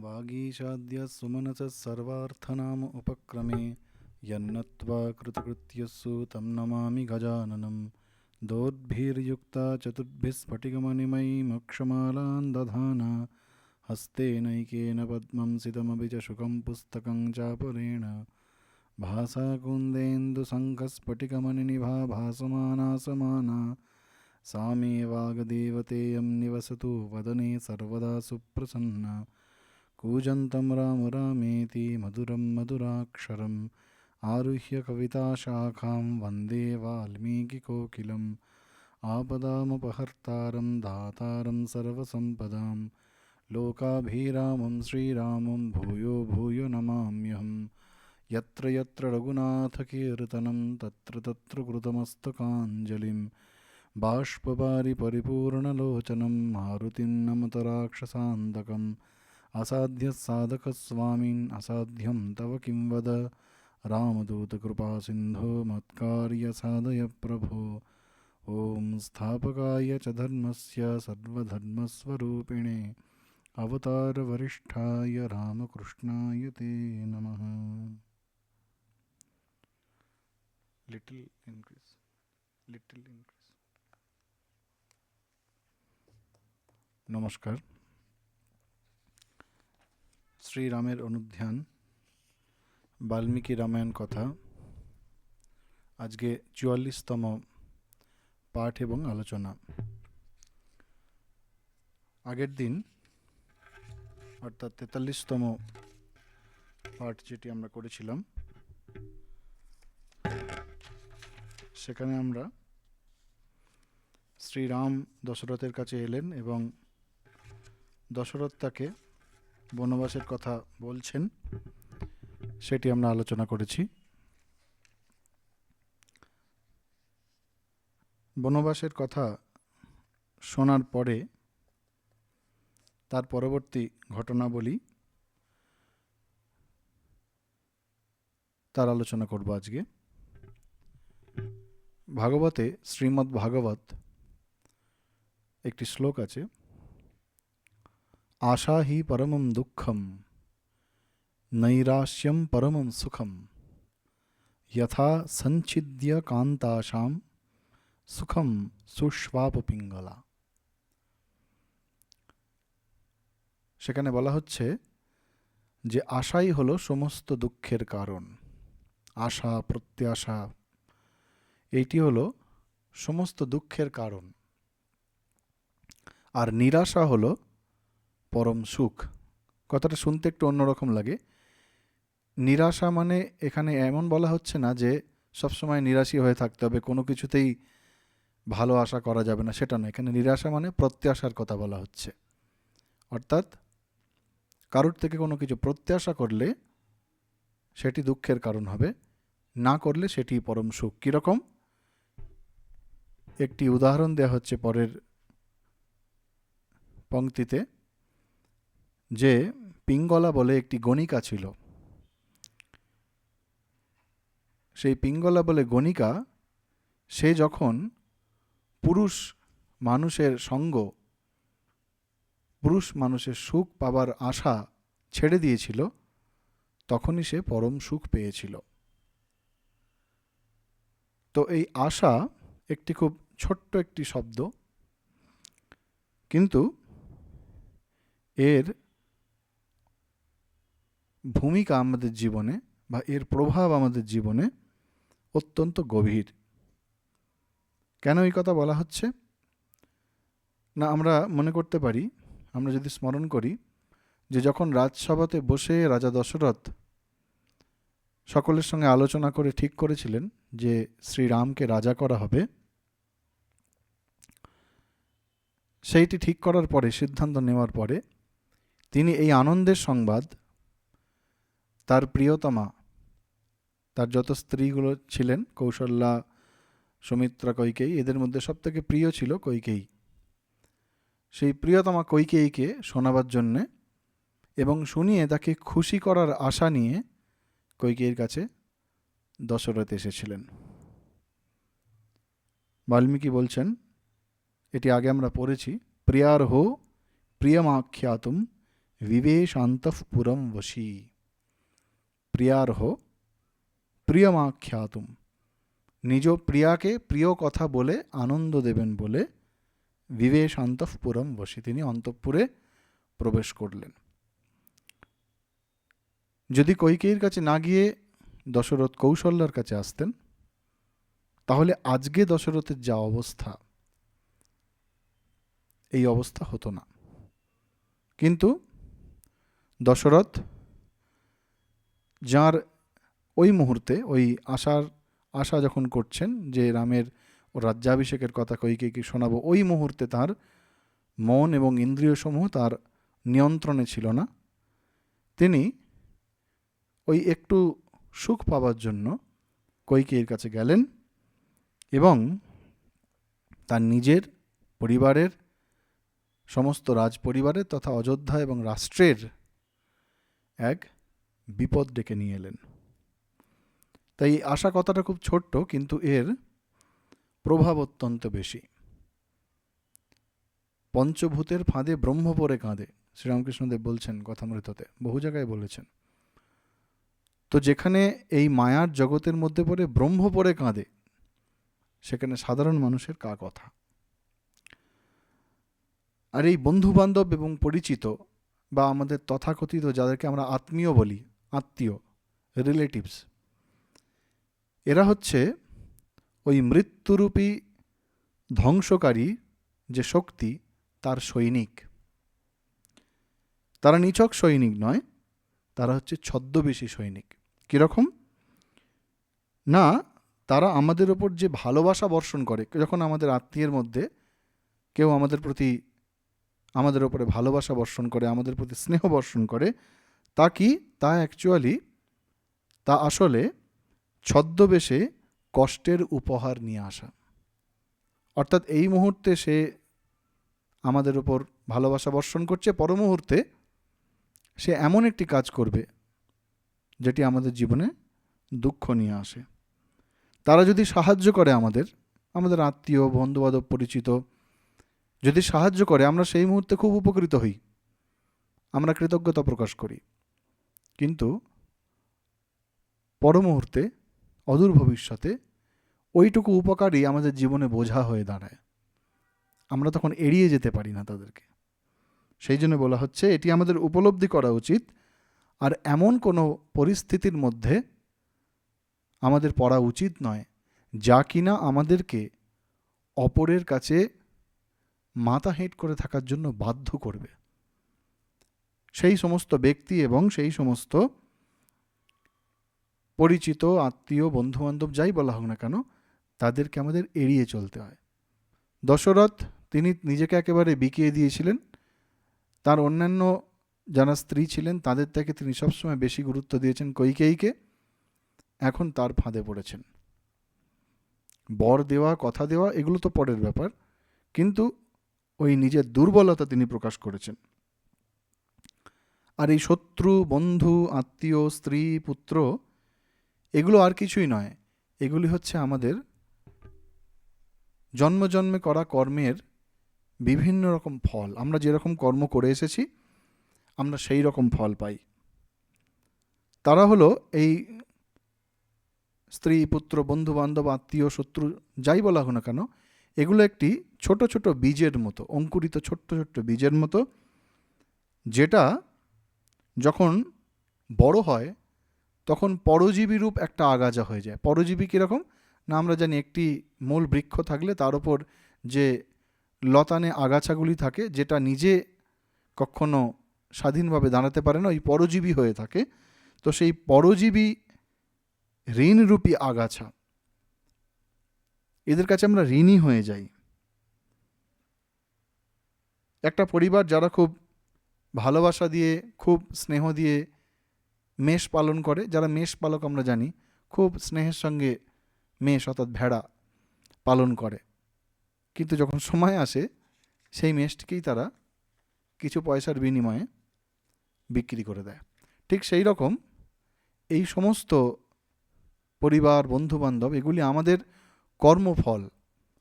वागीशाद्य सुमनसः सर्वार्थनाम उपक्रमे यन्नत्वा कृतकृत्यस्सु तं नमामि गजाननं दोर्भिर्युक्ता चतुर्भिः स्फटिकमणिमयीमक्षमालां दधाना हस्तेनैकेन पद्मं सितमपि च शुकं पुस्तकं चापरेण भासा कुन्देन्दुशङ्खस्फटिकमणिनिभा भासमाना समाना सा मे वाग्देवतेयं निवसतु वदने सर्वदा सुप्रसन्ना कूजन्तं राम रामेति मधुरं मधुराक्षरम् आरुह्य कविताशाखां वन्दे वाल्मीकिकोकिलम् आपदामपहर्तारं दातारं सर्वसम्पदां लोकाभिरामं श्रीरामं भूयो भूयो नमाम्यहम् यत्र यत्र रघुनाथकीर्तनं तत्र तत्र कृतमस्तकाञ्जलिं बाष्पवारि परिपूर्णलोचनं मारुतिं नमत राक्षसान्तकम् असाध्यसाधकस्वामिन् असाध्यं तव किं वद रामदूतकृपासिन्धो मत्कार्यसाधय प्रभो ॐ स्थापकाय च धर्मस्य सर्वधर्मस्वरूपिणे अवतारवरिष्ठाय रामकृष्णाय ते नमः। लिटिल इंक्रीज नमस्कार। শ্রীরামের অনুধ্যান বাল্মীকি রামায়ণ কথা আজকে ৪৪তম পাঠ এবং আলোচনা। আগের দিন অর্থাৎ ৪৩তম পাঠ যেটি আমরা করেছিলাম সেখানে আমরা শ্রীরাম দশরথের কাছে এলেন এবং দশরথ তাকে বনবাসের কথা বলছেন, সেটি আমরা আলোচনা করেছি। বনবাসের কথা শোনার পরে তার পরবর্তী ঘটনাবলী তার আলোচনা করব আজকে। ভাগবতে শ্রীমদ্ ভাগবত একটি শ্লোক আছে, आशा ही परमं दुःखं नैराश्यं परमं सुखं यथा संचिद्य कांताशां सुखं सुष्वाप पिंगला। সেখানে বলা হচ্ছে যে আশাই হলো সমস্ত দুঃখের কারণ। আশা প্রত্যাশা এইটি হলো সমস্ত দুঃখের কারণ, আর নিরাশা হলো পরম সুখ। কথাটা শুনতে একটু অন্যরকম লাগে। নিরাশা মানে এখানে এমন বলা হচ্ছে না যে সবসময় নিরাশী হয়ে থাকতে হবে, কোনো কিছুতেই ভালো আশা করা যাবে না, সেটা নয়। এখানে নিরাশা মানে প্রত্যাশার কথা বলা হচ্ছে। অর্থাৎ কারোর থেকে কোনো কিছু প্রত্যাশা করলে সেটি দুঃখের কারণ হবে, না করলে সেটি পরম সুখ। কীরকম? একটি উদাহরণ দেওয়া হচ্ছে পরের পংক্তিতে, যে পিঙ্গলা বলে একটি গণিকা ছিল। সেই পিঙ্গলা বলে গণিকা, সে যখন পুরুষ মানুষের সঙ্গ, পুরুষ মানুষের সুখ পাবার আশা ছেড়ে দিয়েছিল, তখনই সে পরম সুখ পেয়েছিল। তো এই আশা একটি খুব ছোট্ট একটি শব্দ, কিন্তু এর ভূমিকা আমাদের জীবনে বা এর প্রভাব আমাদের জীবনে অত্যন্ত গভীর। কেন এই কথা বলা হচ্ছে না, আমরা মনে করতে পারি, আমরা যদি স্মরণ করি যে যখন রাজসভাতে বসে রাজা দশরথ সকলের সঙ্গে আলোচনা করে ঠিক করেছিলেন যে শ্রীরামকে রাজা করা হবে, সেইটি ঠিক করার পরে, সিদ্ধান্ত নেওয়ার পরে, তিনি এই আনন্দের সংবাদ তার প্রিয়তমা, তার যত স্ত্রীগুলো ছিলেন, কৌশল্যা, সুমিত্রা, কৈকেয়ী, এদের মধ্যে সবথেকে প্রিয় ছিল কৈকেয়ী। সেই প্রিয়তমা কৈকেয়ীকে শোনাবার জন্যে এবং শুনিয়ে তাকে খুশি করার আশা নিয়ে কৈকেয়ীর কাছে দশরথ এসেছিলেন। বাল্মীকি বলছেন, এটি আগে আমরা পড়েছি, প্রিয়ার হো প্রিয়মাখ্যাতুম विवेशान्तः पुरं वशी প্রিয়ার্হ প্রিয়মাখ্যাতুম, নিজ প্রিয়াকে প্রিয় কথা বলে আনন্দ দেবেন বলে বিবেশান্তঃ পুরম বসী, তিনি অন্তঃপুরে প্রবেশ করলেন। যদি কৈকেয়ীর কাছে না গিয়ে দশরথ কৌশল্যার কাছে আসতেন, তাহলে আজকে দশরথের যা অবস্থা, এই অবস্থা হতো না। কিন্তু দশরথ যার ওই মুহূর্তে ওই আশা যখন করছেন যে রামের রাজ্যাভিষেকের কথা কৈকেয়ীকে শোনাবো, ওই মুহূর্তে তার মন এবং ইন্দ্রিয়সমূহ তার নিয়ন্ত্রণে ছিল না। তিনি ওই একটু সুখ পাবার জন্য কৈকেয়ীর কাছে গেলেন এবং তার নিজের পরিবারের, সমস্ত রাজ পরিবারের তথা অযোধ্যা এবং রাষ্ট্রের এক বিপদ ডেকে নিয়ে এলেন। তাই আশা কথাটা খুব ছোট্ট, কিন্তু এর প্রভাব অত্যন্ত বেশি। পঞ্চভূতের ফাঁদে ব্রহ্ম পড়ে কাঁদে, শ্রীরামকৃষ্ণদেব বলছেন কথামৃততে, বহু জায়গায় বলেছেন। তো যেখানে এই মায়ার জগতের মধ্যে পড়ে ব্রহ্ম পড়ে কাঁদে, সেখানে সাধারণ মানুষের কা কথা। আর এই বন্ধু বান্ধব এবং পরিচিত বা আমাদের তথাকথিত যাদেরকে আমরা আত্মীয় বলি, আত্মীয়, রিলেটিভস, এরা হচ্ছে ওই মৃত্যুরূপী ধ্বংসকারী যে শক্তি, তার সৈনিক। তারা নিছক সৈনিক নয়, তারা হচ্ছে ছদ্মবেশী সৈনিক। কীরকম না, তারা আমাদের ওপর যে ভালোবাসা বর্ষণ করে, যখন আমাদের আত্মীয়ের মধ্যে কেউ আমাদের ওপরে ভালোবাসা বর্ষণ করে, আমাদের প্রতি স্নেহ বর্ষণ করে, তা কি, তা অ্যাকচুয়ালি, তা আসলে ছদ্মবেশে কষ্টের উপহার নিয়ে আসা। অর্থাৎ এই মুহূর্তে সে আমাদের ওপর ভালোবাসা বর্ষণ করছে, পর মুহূর্তে সে এমন একটি কাজ করবে যেটি আমাদের জীবনে দুঃখ নিয়ে আসে। তারা যদি সাহায্য করে, আমাদের আত্মীয়, বন্ধুবান্ধব, পরিচিত যদি সাহায্য করে, আমরা সেই মুহূর্তে খুব উপকৃত হই, আমরা কৃতজ্ঞতা প্রকাশ করি। কিন্তু পর মুহূর্তে, অদূর ভবিষ্যতে ওইটুকু উপকারই আমাদের জীবনে বোঝা হয়ে দাঁড়ায়। আমরা তখন এড়িয়ে যেতে পারি না তাদেরকে। সেই জন্য বলা হচ্ছে এটি আমাদের উপলব্ধি করা উচিত, আর এমন কোনো পরিস্থিতির মধ্যে আমাদের পড়া উচিত নয় যা কিনা আমাদেরকে অপরের কাছে মাথা হেঁট করে থাকার জন্য বাধ্য করবে। সেই সমস্ত ব্যক্তি এবং সেই সমস্ত পরিচিত, আত্মীয়, বন্ধুবান্ধব যাই বলা হোক না কেন, তাদেরকে আমাদের এড়িয়ে চলতে হয়। দশরথ তিনি নিজেকে একেবারে বিকিয়ে দিয়েছিলেন। তার অন্যান্য যারা স্ত্রী ছিলেন তাদের থেকে তিনি সবসময় বেশি গুরুত্ব দিয়েছেন কৈকেয়ীকে। এখন তার ফাঁদে পড়েছেন। বর দেওয়া, কথা দেওয়া, এগুলো তো পরের ব্যাপার, কিন্তু ওই নিজের দুর্বলতা তিনি প্রকাশ করেছেন। আর এই শত্রু, বন্ধু, আত্মীয়, স্ত্রী, পুত্র, এগুলো আর কিছুই নয়, এগুলি হচ্ছে আমাদের জন্মজন্মে করা কর্মের বিভিন্ন রকম ফল। আমরা যেরকম কর্ম করে এসেছি, আমরা সেই রকম ফল পাই। তারা হলো এই স্ত্রী, পুত্র, বন্ধু বান্ধব, আত্মীয়, শত্রু, যাই বলা হোক না কেন, এগুলো একটি ছোট ছোট বীজের মতো, অঙ্কুরিত ছোট্ট ছোট্ট বীজের মতো, যেটা যখন বড় হয় তখন পরজীবী রূপ একটা আগাছা হয়ে যায়। পরজীবী কীরকম না, আমরা জানি একটি মূল বৃক্ষ থাকলে তার ওপর যে লতানে আগাছাগুলি থাকে, যেটা নিজে কখনো স্বাধীনভাবে দাঁড়াতে পারে না, ওই পরজীবী হয়ে থাকে। তো সেই পরজীবী ঋণরূপী আগাছা, এদের কাছে আমরা ঋণী হয়ে যাই। একটা পরিবার যারা খুব ভালোবাসা দিয়ে, খুব স্নেহ দিয়ে মেষ পালন করে, যারা মেষ পালক আমরা জানি, খুব স্নেহের সঙ্গে মেষ অর্থাৎ ভেড়া পালন করে, কিন্তু যখন সময় আসে সেই মেষটিকেই তারা কিছু পয়সার বিনিময়ে বিক্রি করে দেয়। ঠিক সেই রকম এই সমস্ত পরিবার, বন্ধুবান্ধব, এগুলি আমাদের কর্মফল।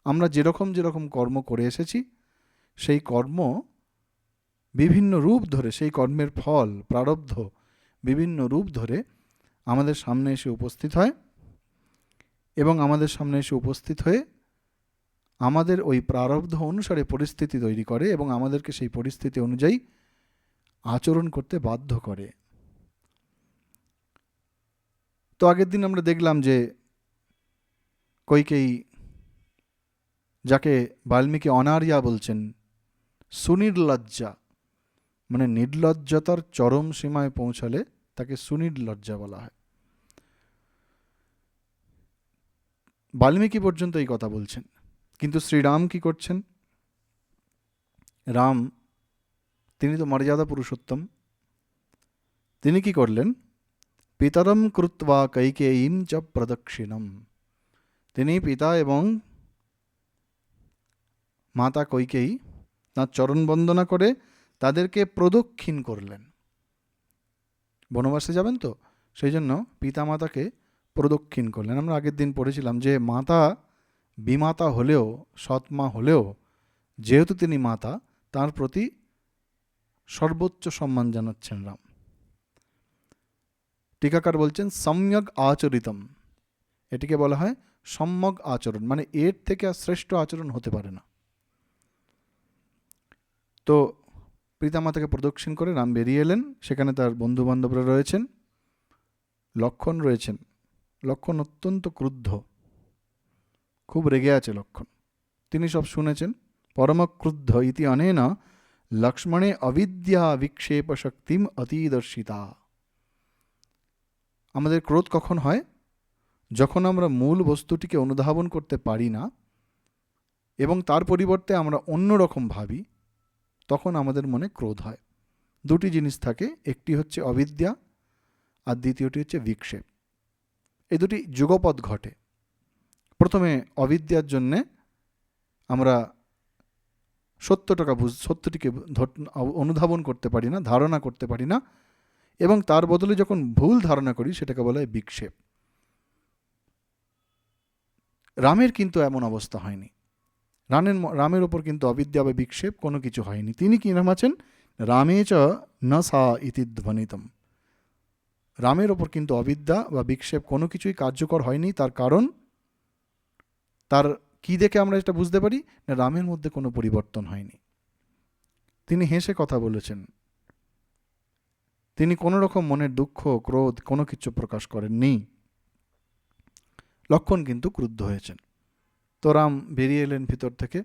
আমরা যেরকম যেরকম কর্ম করে এসেছি, সেই কর্ম বিভিন্ন রূপ ধরে, সেই কর্মের ফল প্রারব্ধ বিভিন্ন রূপ ধরে আমাদের সামনে এসে উপস্থিত হয় এবং আমাদের সামনে এসে উপস্থিত হয়ে আমাদের ওই প্রারব্ধ অনুসারে পরিস্থিতি তৈরি করে এবং আমাদেরকে সেই পরিস্থিতি অনুযায়ী আচরণ করতে বাধ্য করে। তো আগের দিন আমরা দেখলাম যে কইকেয়ী, যাকে বাল্মীকি অনার্য়া বলছেন, সুনির্লজ্জা, মানে নির্লজ্জতার চরম সীমায় পৌঁছালে তাকে সুনির্লজ্জা বলা হয়। বাল্মীকি পর্যন্ত এই কথা বলছেন, কিন্তু শ্রীরাম কি করছেন? রাম, তিনি তো মর্যাদা পুরুষোত্তম, তিনি কি করলেন? পিতরম কৃত্বা কৈকেয়ীম চ প্রদক্ষিণম, তিনি পিতা এবং মাতা কৈকেয়ী তাঁর চরণ বন্দনা করে তাদেরকে প্রদক্ষিণ করলেন। বনবাসে যাবেন তো, সেই জন্য পিতা মাতাকে প্রদক্ষিণ করলেন। আমরা আগের দিন পড়েছিলাম যে মাতা বিমাতা হলেও, সৎমা হলেও, যেহেতু তিনি মাতা, তার প্রতি সর্বোচ্চ সম্মান জানাচ্ছেন রাম। টিকাকার বলছেন সম্যক আচরিতম, এটিকে বলা হয় সম্যক আচরণ, মানে এর থেকে আর শ্রেষ্ঠ আচরণ হতে পারে না। তো পিতামাতাকে প্রদক্ষিণ করে রাম বেরিয়ে এলেন। সেখানে তার বন্ধু বান্ধবরা রয়েছেন, লক্ষ্মণ রয়েছেন। লক্ষ্মণ অত্যন্ত ক্রুদ্ধ, খুব রেগে আছে লক্ষ্মণ। তিনি সব শুনেছেন। পরম ক্রুদ্ধ ইতি অনেন লক্ষ্মণে অবিদ্যা বিক্ষেপ শক্তিম অতিদর্শিতা। আমাদের ক্রোধ কখন হয়? যখন আমরা মূল বস্তুটিকে অনুধাবন করতে পারি না এবং তার পরিবর্তে আমরা অন্যরকম ভাবি, তখন আমাদের মনে ক্রোধ হয়। দুটি জিনিস থাকে, একটি হচ্ছে অবিদ্যা আর দ্বিতীয়টি হচ্ছে বিক্ষেপ। এই দুটি যুগপৎ ঘটে। প্রথমে অবিদ্যার জন্যে আমরা সত্যটিকে অনুধাবন করতে পারি না, ধারণা করতে পারি না, এবং তার বদলে যখন ভুল ধারণা করি সেটাকে বলা হয় বিক্ষেপ। রামের কিন্তু এমন অবস্থা হয়নি। রামের ওপর কিন্তু অবিদ্যা বা বিক্ষেপ কোনো কিছু হয়নি। তিনি কি নাম আছেন? রামে চ ন সা ইতি ধ্বনিতম। রামের ওপর কিন্তু অবিদ্যা বা বিক্ষেপ কোনো কিছুই কার্যকর হয়নি। তার কারণ, তার কি দেখে আমরা এটা বুঝতে পারি? না, রামের মধ্যে কোনো পরিবর্তন হয়নি। তিনি হেসে কথা বলেছেন, তিনি কোনো রকম মনের দুঃখ ক্রোধ কোনো কিছু প্রকাশ করেননি। লক্ষ্মণ কিন্তু ক্রুদ্ধ হয়েছেন। তো রাম বেরিয়ে এলেন ভিতর থেকে।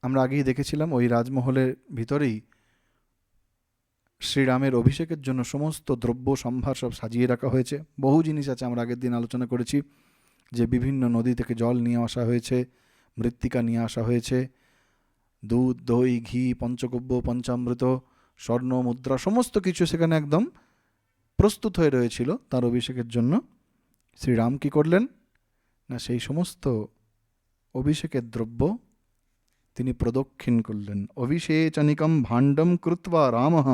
আমরা আগেই দেখেছিলাম ওই রাজমহলের ভিতরেই শ্রীরামের অভিষেকের জন্য সমস্ত দ্রব্য সম্ভার সব সাজিয়ে রাখা হয়েছে। বহু জিনিস আছে, আমরা আগের দিন আলোচনা করেছি যে বিভিন্ন নদী থেকে জল নিয়ে আসা হয়েছে, মৃত্তিকা নিয়ে আসা হয়েছে, দুধ দই ঘি পঞ্চগব্য পঞ্চামৃত স্বর্ণ মুদ্রা সমস্ত কিছু সেখানে একদম প্রস্তুত হয়ে রয়েছিল তার অভিষেকের জন্য। শ্রীরাম কি করলেন? না, সেই সমস্ত অভিষেকের দ্রব্য তিনি প্রদক্ষিণ করলেন। অভিষেচনিকম ভাণ্ডম কৃত্বা রামঃ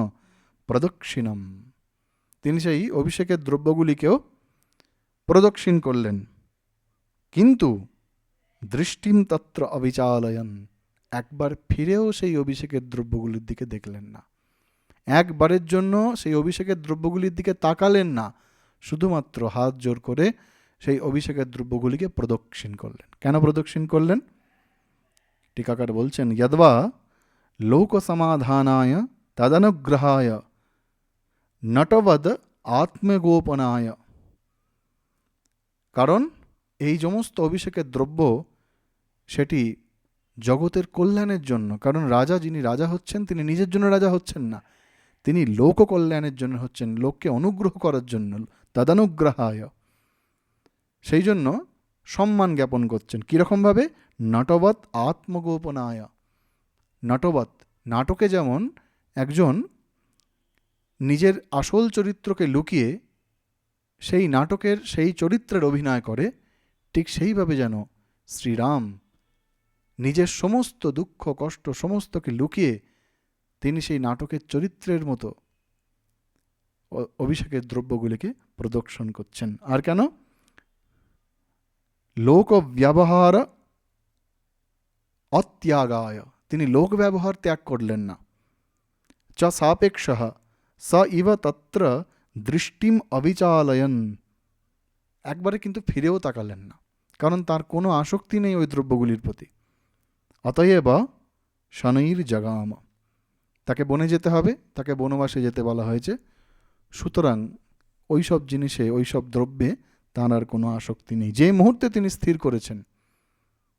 প্রদক্ষিণম। তিনি সেই অভিষেকের দ্রব্যগুলিকেও প্রদক্ষিণ করলেন, কিন্তু দৃষ্টিম তত্র অবিচালয়ন, একবার ফিরেও সেই অভিষেকের দ্রব্যগুলির দিকে দেখলেন না। একবারের জন্য সেই অভিষেকের দ্রব্যগুলির দিকে তাকালেন না, শুধুমাত্র হাত জোর করে সেই অভিষেকের দ্রব্যগুলিকে প্রদক্ষিণ করলেন। কেন প্রদক্ষিণ করলেন? টিকাকার বলছেন যদ্বা লোক সমাধানায় তদনুগ্রহায় নটবদ আত্মগোপনায়। কারণ এই সমস্ত অভিষেকের দ্রব্য সেটি জগতের কল্যাণের জন্য। কারণ রাজা, যিনি রাজা হচ্ছেন, তিনি নিজের জন্য রাজা হচ্ছেন না, তিনি লোক কল্যাণের জন্য হচ্ছেন, লোককে অনুগ্রহ করার জন্য। তদনুগ্রহায়, সেই জন্য সম্মান জ্ঞাপন করছেন। কীরকমভাবে? নটবৎ আত্মগোপনায়। নটবৎ, নাটকে যেমন একজন নিজের আসল চরিত্রকে লুকিয়ে সেই নাটকের সেই চরিত্রের অভিনয় করে, ঠিক সেইভাবে যেন শ্রীরাম নিজের সমস্ত দুঃখ কষ্ট সমস্তকে লুকিয়ে তিনি সেই নাটকের চরিত্রের মতো অভিষেকের দ্রব্যগুলিকে প্রদর্শন করছেন। আর কেন? লোক ব্যবহার অত্যাগায়, তিনি লোক ব্যবহার ত্যাগ করলেন না। চ সাপেক্ষঃ স ইব তত্র দৃষ্টিম অবিচালয়ন। একবারে কিন্তু ফিরেও তাকালেন না, কারণ তার কোনো আসক্তি নেই ওই দ্রব্যগুলির প্রতি। অতএব শনৈর জগাম, তাকে বনে যেতে হবে, তাকে বনবাসে যেতে বলা হয়েছে। সুতরাং ওইসব জিনিসে, ওইসব দ্রব্যে তাঁর আর কোনো আসক্তি নেই। যে মুহূর্তে তিনি স্থির করেছেন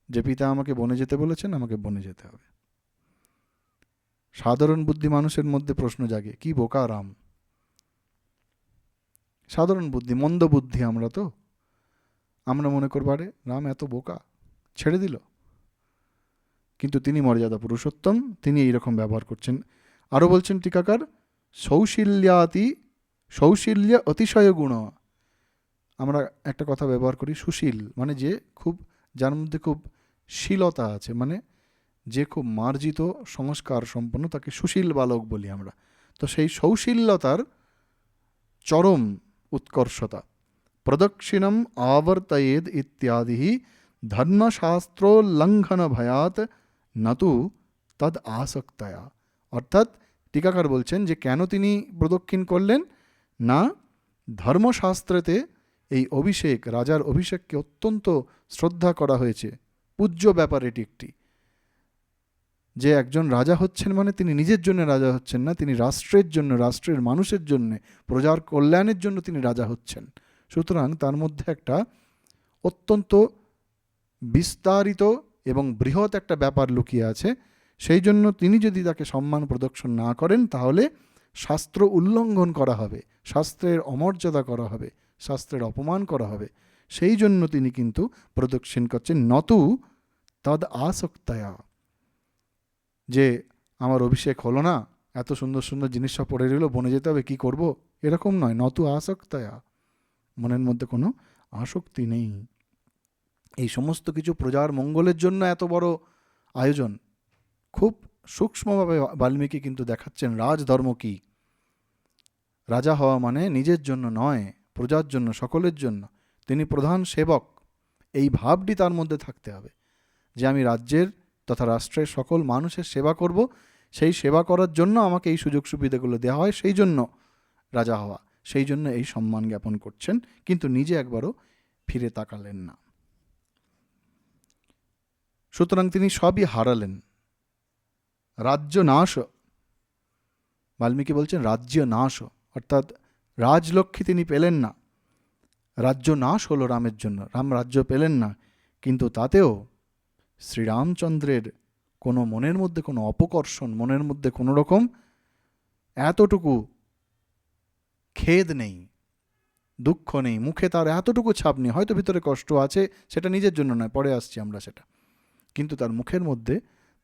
যে পিতা আমাকে বনে যেতে বলেছেন, আমাকে বনে যেতে হবে। সাধারণ বুদ্ধি মানুষের মধ্যে প্রশ্ন জাগে, কি বোকা রাম! সাধারণ বুদ্ধি, মন্দ বুদ্ধি আমরা মনে করবো আরে রাম এত বোকা, ছেড়ে দিল। কিন্তু তিনি মর্যাদা পুরুষোত্তম, তিনি এইরকম ব্যবহার করছেন। আরও বলছেন টিকাকার, সৌশীল্য অতিশয় গুণ। আমরা একটা কথা ব্যবহার করি সুশীল, মানে যে খুব, যার মধ্যে খুব শীলতা আছে, মানে যে খুব মার্জিত সংস্কার সম্পন্ন, তাকে সুশীল বালক বলি আমরা। তো সেই সৌশীল্যতার চরম উৎকর্ষতা। প্রদক্ষিণম আবর্তয়েদ ইত্যাদি ধর্মশাস্ত্রোল্লঙ্ঘন ভয়াত নতু তদ আসক্তয়া। অর্থাৎ টিকাকার বলছেন যে কেন তিনি প্রদক্ষিণ করলেন না, ধর্মশাস্ত্রেতে এই অভিষেক, রাজার অভিষেককে অত্যন্ত শ্রদ্ধা করা হয়েছে, পূজ্য ব্যাপার এটি একটি। যে একজন রাজা হচ্ছেন মানে তিনি নিজের জন্য রাজা হচ্ছেন না, তিনি রাষ্ট্রের জন্য, রাষ্ট্রের মানুষের জন্য, প্রজার কল্যাণের জন্য তিনি রাজা হচ্ছেন। সুতরাং তার মধ্যে একটা অত্যন্ত বিস্তারিত এবং বৃহৎ একটা ব্যাপার লুকিয়ে আছে। সেই জন্য তিনি যদি তাকে সম্মান প্রদর্শন না করেন, তাহলে শাস্ত্র উল্লঙ্ঘন করা হবে, শাস্ত্রের অমর্যাদা করা হবে, শাস্ত্রের অপমান করা হবে। সেই জন্য তিনি কিন্তু প্রদক্ষিণ করছেন, নতু তদ আসক্তয়া। যে আমার অভিষেক হলো না, এত সুন্দর সুন্দর জিনিস সব পড়ে রইল, বনে যেতে হবে, কী করব, এরকম নয়। নতু আসক্তয়া, মনের মধ্যে কোনো আসক্তি নেই। এই সমস্ত কিছু প্রজার মঙ্গলের জন্য এত বড় আয়োজন, খুব সূক্ষ্মভাবে বাল্মীকি কিন্তু দেখাচ্ছেন রাজধর্ম কী। রাজা হওয়া মানে নিজের জন্য নয়, প্রজার জন্য, সকলের জন্য। তিনি প্রধান সেবক, এই ভাবটি তার মধ্যে থাকতে হবে যে আমি রাজ্যের তথা রাষ্ট্রের সকল মানুষের সেবা করব। সেই সেবা করার জন্য আমাকে এই সুযোগ সুবিধাগুলো দেওয়া হয়, সেই জন্য রাজা হওয়া, সেই জন্য এই সম্মান জ্ঞাপন করছেন, কিন্তু নিজে একবারও ফিরে তাকালেন না। সুতরাং তিনি সবই হারালেন। রাজ্য নাশ, বাল্মীকি বলছেন রাজ্য নাশ, অর্থাৎ রাজলক্ষ্মী তিনি পেলেন না। রাজ্য নাশ হলো রামের জন্য, রাম রাজ্য পেলেন না, কিন্তু তাতেও শ্রীরামচন্দ্রের কোনো মনের মধ্যে কোনো অপকর্ষণ, মনের মধ্যে কোনো রকম এতটুকু খেদ নেই, দুঃখ নেই, মুখে তার এতটুকু ছাপ নেই। হয়তো ভিতরে কষ্ট আছে, সেটা নিজের জন্য নয়, পরে আসছি আমরা সেটা, কিন্তু তার মুখের মধ্যে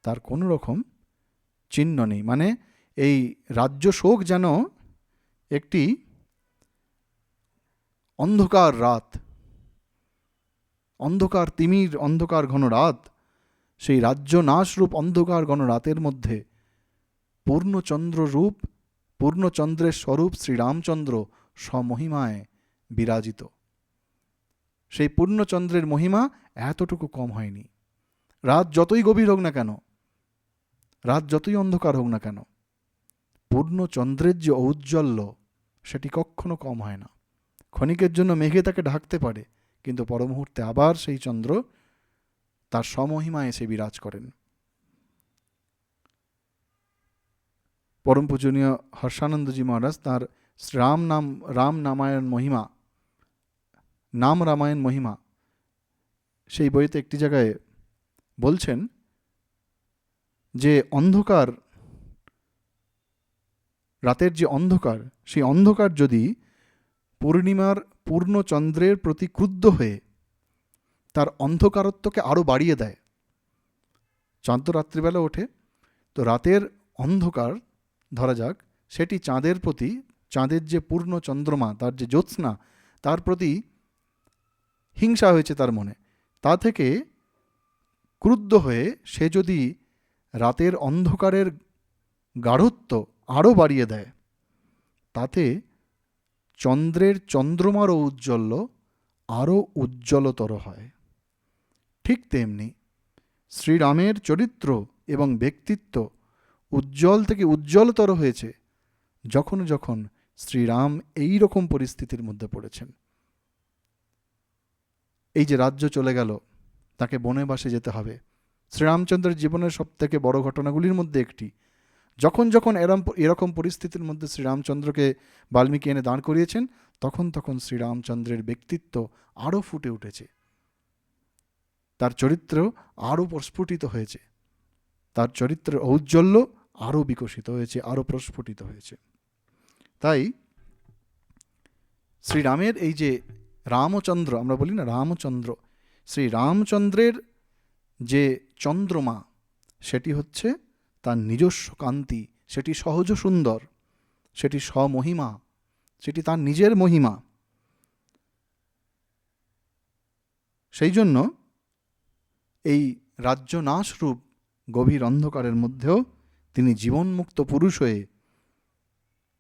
তার কোনো রকম চিহ্ন নেই। মানে এই রাজ্য শোক যেন একটি অন্ধকার রাত, অন্ধকার তিমির, অন্ধকার ঘন রাত, সেই রাজ্য নাশরূপ অন্ধকার ঘন রাতের মধ্যে পূর্ণচন্দ্র রূপ, পূর্ণচন্দ্রের স্বরূপ শ্রীরামচন্দ্র স্বমহিমায় বিরাজিত। সেই পূর্ণচন্দ্রের মহিমা এতটুকু কম হয়নি। রাত যতই গভীর হোক না কেন, রাত যতই অন্ধকার হোক না কেন, পূর্ণচন্দ্রের যে ঔজ্জ্বল্য সেটি কখনো কম হয় না। ক্ষণিকের জন্য মেঘে তাকে ঢাকতে পারে, কিন্তু পরমুহূর্তে আবার সেই চন্দ্র তার সমহিমায় এসে বিরাজ করেন। পরম পূজনীয় হর্ষানন্দজি মহারাজ তাঁর রাম রামায়ণ মহিমা, নাম রামায়ণ মহিমা, সেই বইতে একটি জায়গায় বলছেন যে অন্ধকার, রাতের যে অন্ধকার, সেই অন্ধকার যদি পূর্ণিমার পূর্ণচন্দ্রের প্রতি ক্রুদ্ধ হয়ে তার অন্ধকারত্বকে আরও বাড়িয়ে দেয়। চাঁদ তো রাত্রিবেলা ওঠে, তো রাতের অন্ধকার ধরা যাক, সেটি চাঁদের প্রতি, চাঁদের যে পূর্ণ চন্দ্রমা, তার যে জ্যোৎস্না, তার প্রতি হিংসা হয়েছে তার মনে, তা থেকে ক্রুদ্ধ হয়ে সে যদি রাতের অন্ধকারের গাঢ়ত্ব আরও বাড়িয়ে দেয়, তাতে চন্দ্রের চন্দ্রমার ঔজ্জ্বল্য আরও উজ্জ্বলতর হয়। ঠিক তেমনি শ্রীরামের চরিত্র এবং ব্যক্তিত্ব উজ্জ্বল থেকে উজ্জ্বলতর হয়েছে যখন যখন শ্রীরাম এই রকম পরিস্থিতির মধ্যে পড়েছেন। এই যে রাজ্য চলে গেল, তাকে বনেবাসে যেতে হবে, শ্রীরামচন্দ্রের জীবনের সব থেকে বড় ঘটনাগুলির মধ্যে একটি। যখন যখন এরকম পরিস্থিতির মধ্যে শ্রীরামচন্দ্রকে বাল্মীকি এনে দাঁড় করিয়েছেন, তখন তখন শ্রীরামচন্দ্রের ব্যক্তিত্ব আরও ফুটে উঠেছে, তার চরিত্র আরও প্রস্ফুটিত হয়েছে, তার চরিত্রের ঔজ্জ্বল্য আরও বিকশিত হয়েছে, আরও প্রস্ফুটিত হয়েছে। তাই শ্রীরামের এই যে রামচন্দ্র, আমরা বলি না রামচন্দ্র, শ্রী রামচন্দ্রের যে চন্দ্রমা, সেটি হচ্ছে তার নিজস্ব কান্তি, সেটি সহজ সুন্দর, সেটি স্বমহিমা, সেটি তার নিজের মহিমা। সেই জন্য এই রাজ্য নাশরূপ গভীর অন্ধকারের মধ্যেও তিনি জীবনমুক্ত পুরুষ হয়ে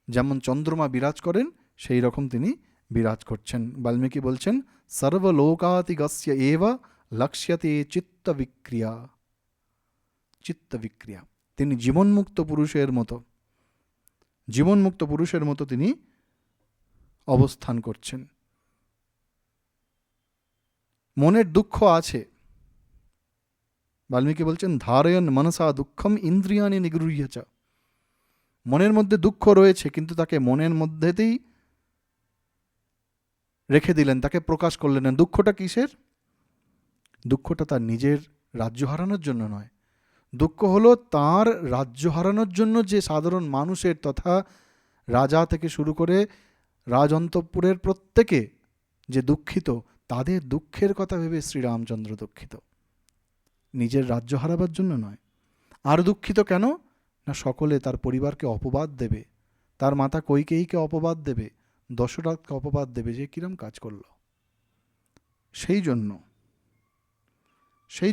যেমন চন্দ্রমা বিরাজ করেন, সেই রকম তিনি বিরাজ করছেন। বাল্মীকি বলছেন, সর্বলোকাতিগস্য এব লক্ষ্যতে চিত্তবিক্রিয়া। চিত্তবিক্রিয়া, তিনি জীবনমুক্ত পুরুষের মতো, জীবনমুক্ত পুরুষের মতো তিনি অবস্থান করছেন। মনের দুঃখ আছে, বাল্মীকি বলছেন, ধারয়ন মনসা দুঃখম ইন্দ্রিয়াণি নিগৃহ্য। মনের মধ্যে দুঃখ রয়েছে, কিন্তু তাকে মনের মধ্যেতেই রেখে দিলেন, তাকে প্রকাশ করলেন না। দুঃখটা কিসের? দুঃখটা তার নিজের রাজ্য হারানোর জন্য নয়, দুঃখ হলো তার রাজ্য হারানোর জন্য যে সাধারণ মানুষের তথা রাজা থেকে শুরু করে রাজঅন্তঃপুরের প্রত্যেকে যে দুঃখিত, তাদের দুঃখের কথা ভেবে শ্রীরামচন্দ্র দুঃখিত, নিজের রাজ্য হারাবার জন্য নয়। আর দুঃখিত কেন না, সকলে তার পরিবারকে অপবাদ দেবে, তার মাতা কৈকেয়ীকে অপবাদ দেবে, দশরথকে অপবাদ দেবে যে কিরম কাজ করল। সেই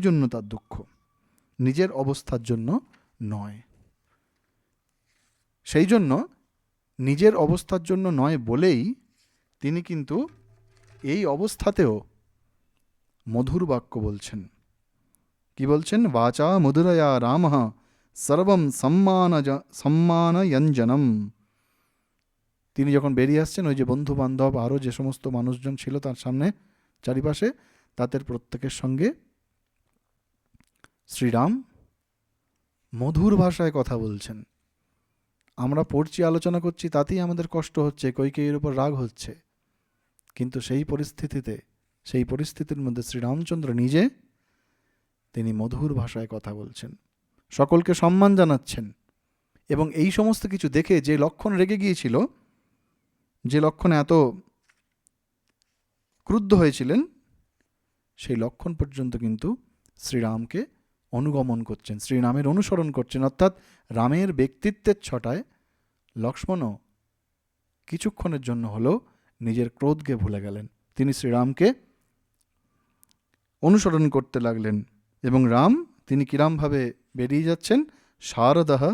জন্য তার দুঃখ, নিজের অবস্থার জন্য নয়। সেই জন্য নিজের অবস্থার জন্য নয় বলেই তিনি কিন্তু এই অবস্থাতেও মধুর বাক্য বলছেন। কি বলছেন? বাচা মধুরয়া রামঃ সর্বম সম্মানয়ঞ্জনম। তিনি যখন বেরিয়ে আসছেন, ওই যে বন্ধু বান্ধব আরও যে সমস্ত মানুষজন ছিল তার সামনে চারিপাশে, তাদের প্রত্যেকের সঙ্গে শ্রীরাম মধুর ভাষায় কথা বলছেন। আমরা পড়ছি, আলোচনা করছি, তাতেই আমাদের কষ্ট হচ্ছে, কৈকেয়ীর উপর রাগ হচ্ছে, কিন্তু সেই পরিস্থিতির মধ্যে শ্রীরামচন্দ্র নিজে তিনি মধুর ভাষায় কথা বলছেন, সকলকে সম্মান জানাচ্ছেন। এবং এই সমস্ত কিছু দেখে যে লক্ষণ রেগে গিয়েছিল, যে লক্ষণে এত ক্রুদ্ধ হয়েছিলেন, সেই লক্ষণ পর্যন্ত কিন্তু শ্রীরামকে অনুগমন করছেন, শ্রীরামের অনুসরণ করছেন। অর্থাৎ রামের ব্যক্তিত্বের ছটায় লক্ষ্মণও কিছুক্ষণের জন্য হলেও নিজের ক্রোধকে ভুলে গেলেন, তিনি শ্রীরামকে অনুসরণ করতে লাগলেন। এবং রাম তিনি কিরামভাবে বেরিয়ে যাচ্ছেন? শারদঃ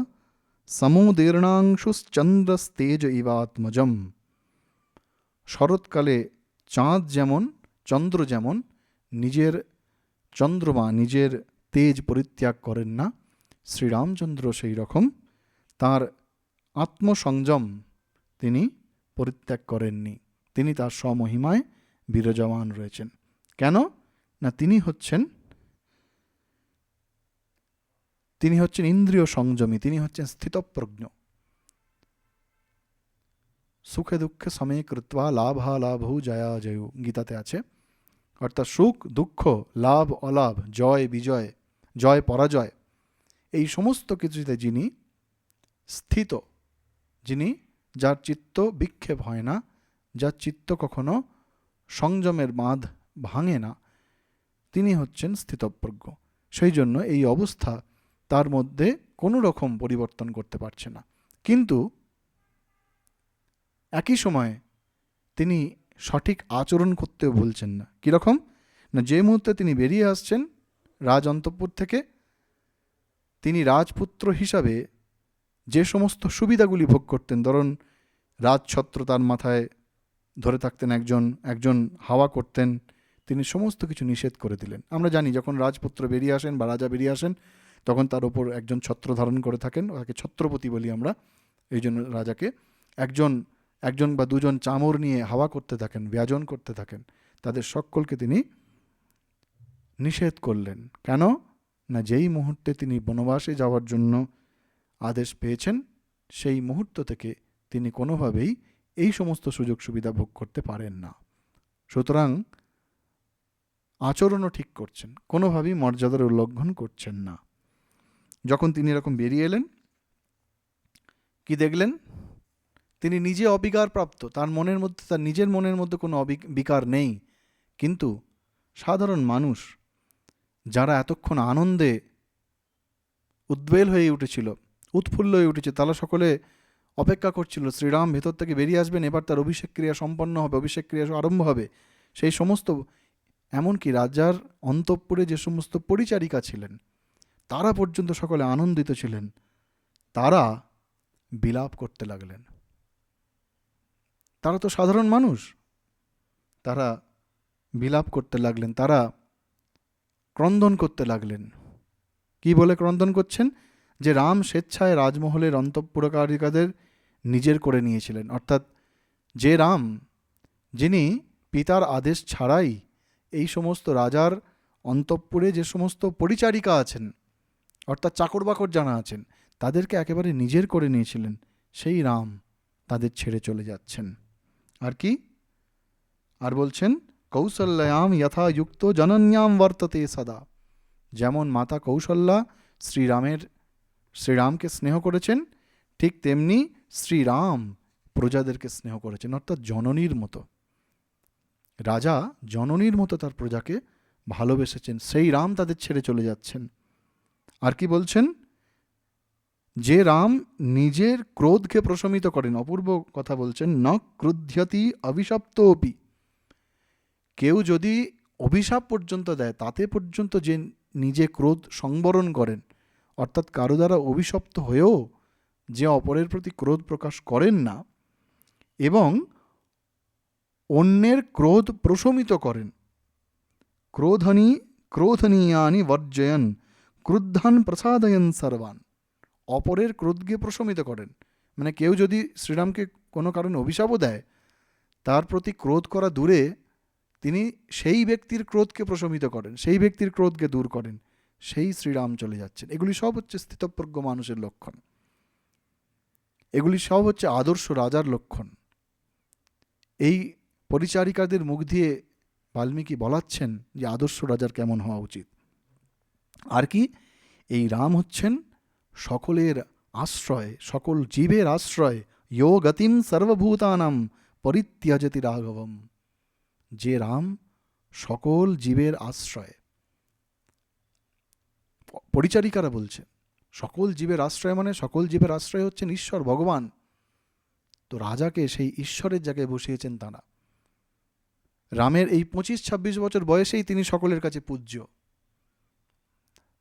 সমুদীর্ণাংশুশ্চন্দ্রস্তেজ ইবাত্মজম। শরৎকালে চাঁদ যেমন, চন্দ্র যেমন নিজের চন্দ্রমা, নিজের তেজ পরিত্যাগ করেন না, শ্রীরামচন্দ্র সেই রকম তাঁর আত্মসংযম তিনি পরিত্যাগ করেননি, তিনি তার স্বমহিমায় বিরাজমান রয়েছেন। কেন না, তিনি হচ্ছেন ইন্দ্রিয় সংযমী, তিনি হচ্ছেন স্থিতপ্রজ্ঞ। সুখে দুঃখে সমে কৃত্বা লাভালাভৌ জয়া জয়ু, গীতাতে আছে। অর্থাৎ সুখ দুঃখ, লাভ অলাভ, জয় বিজয়, জয় পরাজয়, এই সমস্ত কিছুতে যিনি স্থিত, যার চিত্ত বিক্ষেপ হয় না, যার চিত্ত কখনো সংযমের বাঁধ ভাঙে না, তিনি হচ্ছেন স্থিতপ্রজ্ঞ। সেই জন্য এই অবস্থা তার মধ্যে কোনো রকম পরিবর্তন করতে পারছে না। কিন্তু একই সময়ে তিনি সঠিক আচরণ করতেও ভুলছেন না। কীরকম না, যে মুহূর্তে তিনি বেরিয়ে আসছেন রাজ অন্তঃপুর থেকে, তিনি রাজপুত্র হিসাবে যে সমস্ত সুবিধাগুলি ভোগ করতেন, ধরুন রাজছত্র তার মাথায় ধরে থাকতেন, একজন হাওয়া করতেন, তিনি সমস্ত কিছু নিষেধ করে দিলেন। আমরা জানি যখন রাজপুত্র বেরিয়ে আসেন বা রাজা বেরিয়ে আসেন, তখন তার ওপর একজন ছত্র ধারণ করে থাকেন, তাকে ছত্রপতি বলি আমরা, এই জন্য রাজাকে। একজন বা দুজন চামর নিয়ে হাওয়া করতে থাকেন, ব্যাজন করতে থাকেন। তাদের সকলকে তিনি নিষেধ করলেন। কেন না, যেই মুহূর্তে তিনি বনবাসে যাওয়ার জন্য আদেশ পেয়েছেন, সেই মুহূর্ত থেকে তিনি কোনোভাবেই এই সমস্ত সুযোগ সুবিধা ভোগ করতে পারেন না। সুতরাং আচরণও ঠিক করছেন, কোনোভাবেই মর্যাদার উল্লঙ্ঘন করছেন না। যখন তিনি এরকম বেরিয়ে এলেন, কি দেখলেন? তিনি নিজে অবিকার প্রাপ্ত, তার নিজের মনের মধ্যে কোনো বিকার নেই। কিন্তু সাধারণ মানুষ যারা এতক্ষণ আনন্দে উদ্বেল হয়ে উঠেছিল, উৎফুল্ল হয়ে উঠেছে, তারা সকলে অপেক্ষা করছিল শ্রীরাম ভেতর থেকে বেরিয়ে আসবেন, এবার তার অভিষেক ক্রিয়া সম্পন্ন হবে, অভিষেক ক্রিয়া আরম্ভ হবে। সেই সমস্ত, এমনকি রাজার অন্তঃপুরে যে সমস্ত পরিচারিকা ছিলেন তারা পর্যন্ত সকলে আনন্দিত ছিলেন। তারা বিলাপ করতে লাগলেন। তারা তো সাধারণ মানুষ, তারা বিলাপ করতে লাগলেন, তারা ক্রন্দন করতে লাগলেন। কি বলে ক্রন্দন করছেন? যে রাম স্বেচ্ছায় রাজমহলের অন্তঃপুরকারিকাদের নিজের করে নিয়েছিলেন। অর্থাৎ যে রাম, যিনি পিতার আদেশ ছাড়াই এই সমস্ত রাজার অন্তঃপুরে যে সমস্ত পরিচারিকা আছেন, অর্থাৎ চাকর বাকর যারা আছেন, তাদেরকে একেবারে নিজের করে নিয়েছিলেন, সেই রাম তাদের ছেড়ে চলে যাচ্ছেন। আর কি? আর বলছেন, কৌশল্যাম যথা যুক্ত জনন্যাম বর্ততে সদা। যেমন মাতা কৌশল্যা শ্রীরামকে স্নেহ করেছেন, ঠিক তেমনি শ্রীরাম প্রজাদেরকে স্নেহ করেছেন, অর্থাৎ জননীর মতো। রাজা জননীর মতো তার প্রজাকে ভালোবেসেছেন, সেই রাম তাদের ছেড়ে চলে যাচ্ছেন। আর কি বলছেন? যে রাম নিজের ক্রোধকে প্রশমিত করেন, অপূর্ব কথা বলছেন, ন ক্রুধ্যতি অভিশপ্তোপি। কেউ যদি অভিশাপ পর্যন্ত দেয়, তাতে পর্যন্ত যে নিজে ক্রোধ সংবরণ করেন, অর্থাৎ কারো দ্বারা অভিশপ্ত হয়েও যে অপরের প্রতি ক্রোধ প্রকাশ করেন না, এবং অন্যের ক্রোধ প্রশমিত করেন। ক্রোধনীয়ানি বর্জয়ন ক্রুদ্ধান প্রসাদয়ন সর্বান। অপরের ক্রোধকে প্রশমিত করেন, মানে কেউ যদি শ্রীরামকে কোনো কারণে অভিশাপও দেয়, তার প্রতি ক্রোধ করা দূরে তিনি সেই ব্যক্তির ক্রোধকে প্রশমিত করেন, সেই ব্যক্তির ক্রোধকে দূর করেন, সেই শ্রীরাম চলে যাচ্ছেন। এগুলি সব হচ্ছে স্থিতপ্রজ্ঞ মানুষের লক্ষণ, এগুলি সব হচ্ছে আদর্শ রাজার লক্ষণ। এই পরিচারিকাদের মুখ দিয়ে বাল্মীকি বলাচ্ছেন যে আদর্শ রাজার কেমন হওয়া উচিত। আর কি? এই রাম হচ্ছেন সকলের আশ্রয়, সকল জীবের আশ্রয়। ইয়ো গতিম সর্বভূতানাম পরিত্যজতি রাঘবম। যে রাম সকল জীবের আশ্রয়। পরিচারিকারা বলছে সকল জীবের আশ্রয়, মানে সকল জীবের আশ্রয় হচ্ছেন ঈশ্বর, ভগবান। তো রাজাকে সেই ঈশ্বরের জায়গায় বসিয়েছেন তারা। রামের এই 25-26 বছর বয়সেই তিনি সকলের কাছে পূজ্য।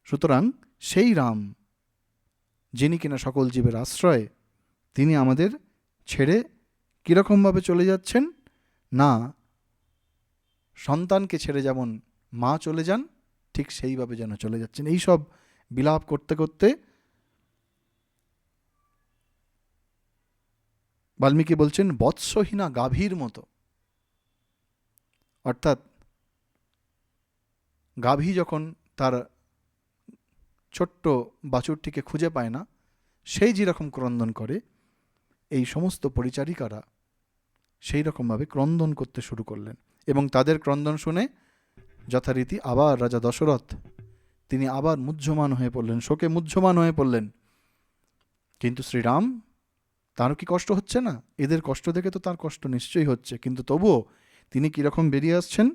সুতরাং সেই রাম, যিনি কিনা সকল জীবের আশ্রয়, তিনি আমাদের ছেড়ে কীরকমভাবে চলে যাচ্ছেন না, সন্তানকে ছেড়ে যেমন মা চলে যান, ঠিক সেইভাবে যেন চলে যাচ্ছেন। এই সব বিলাপ করতে করতে বাল্মীকি বলছেন বৎসহীনা গাভীর মতো। অর্থাৎ গাভী যখন তার ছোট্ট বাছুরটিকে খুঁজে পায় না, সেই যেরকম ক্রন্দন করে, এই সমস্ত পরিচারিকারা সেই রকমভাবে ক্রন্দন করতে শুরু করলেন। এবং তাদের ক্রন্দন শুনে যথারীতি আবার রাজা দশরথ তিনি আবার মুহ্যমান হয়ে পড়লেন, শোকে মুহ্যমান হয়ে পড়লেন। কিন্তু শ্রীরাম, তারও কি কষ্ট হচ্ছে না? এদের কষ্ট দেখে তো তার কষ্ট নিশ্চয়ই হচ্ছে, কিন্তু তবুও তিনি কীরকম বেরিয়ে আসছেন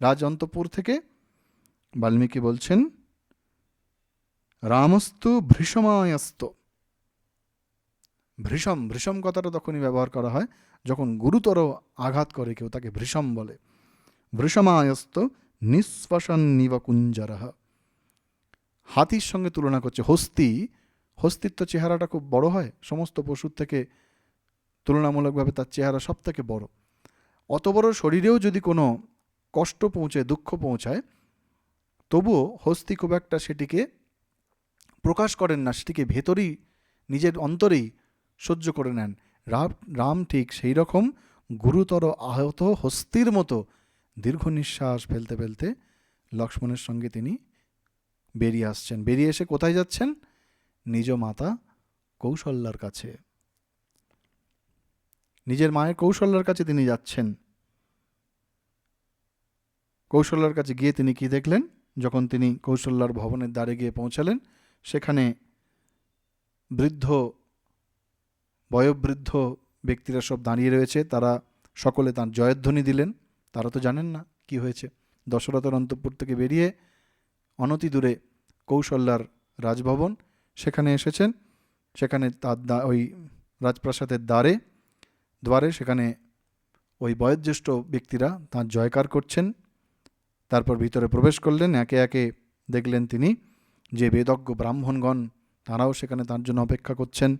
রাজ অন্তঃপুর থেকে? বাল্মীকি বলছেন, রামস্তু ভৃশমায়স্ত। ভৃশম কথাটা তখনই ব্যবহার করা হয় যখন গুরুতর আঘাত করে কেউ, তাকে ভৃশম বলে। ভৃশমায়স্ত নিঃশ্বাসন্নিব কুঞ্জরঃ। হাতির সঙ্গে তুলনা করছে। হস্তির তো চেহারাটা খুব বড় হয়, সমস্ত পশুর থেকে তুলনামূলকভাবে তার চেহারা সব থেকে বড়। অত বড় শরীরেও যদি কোনো কষ্ট পৌঁছায়, দুঃখ পৌঁছায়, তবুও হস্তি খুব একটা সেটিকে প্রকাশ করেন না, সেটিকে ভেতরেই নিজের অন্তরেই সহ্য করে নেন। রাম ঠিক সেই রকম গুরুতর আহত হস্তির মতো দীর্ঘ নিঃশ্বাস ফেলতে ফেলতে লক্ষ্মণের সঙ্গে তিনি বেরিয়ে আসছেন। বেরিয়ে এসে কোথায় যাচ্ছেন? নিজ মাতা কৌশল্যার কাছে, নিজের মায়ের কৌশল্যার কাছে তিনি যাচ্ছেন। কৌশল্যার কাছে গিয়ে তিনি কি দেখলেন? যখন তিনি কৌশল্যার ভবনের দ্বারে গিয়ে পৌঁছালেন, সেখানে বয়োবৃদ্ধ ব্যক্তিরা সব দাঁড়িয়ে রয়েছে। তারা সকলে তার জয়ধ্বনি দিলেন। তারা তো জানেন না কি হয়েছে। দশরথের অন্তঃপুর থেকে বেরিয়ে অনতি দূরে কৌশল্যার রাজভবন, সেখানে এসেছেন। সেখানে তার ওই রাজপ্রাসাদের দ্বারে সেখানে ওই বয়োজ্যেষ্ঠ ব্যক্তিরা তাঁর জয়কার করছেন। তারপর ভিতরে প্রবেশ করলেন। একে একে দেখলেন তিনি যে বেদজ্ঞ ব্রাহ্মণগণ তারাও সেখানে তার জন্য অপেক্ষা করছেন।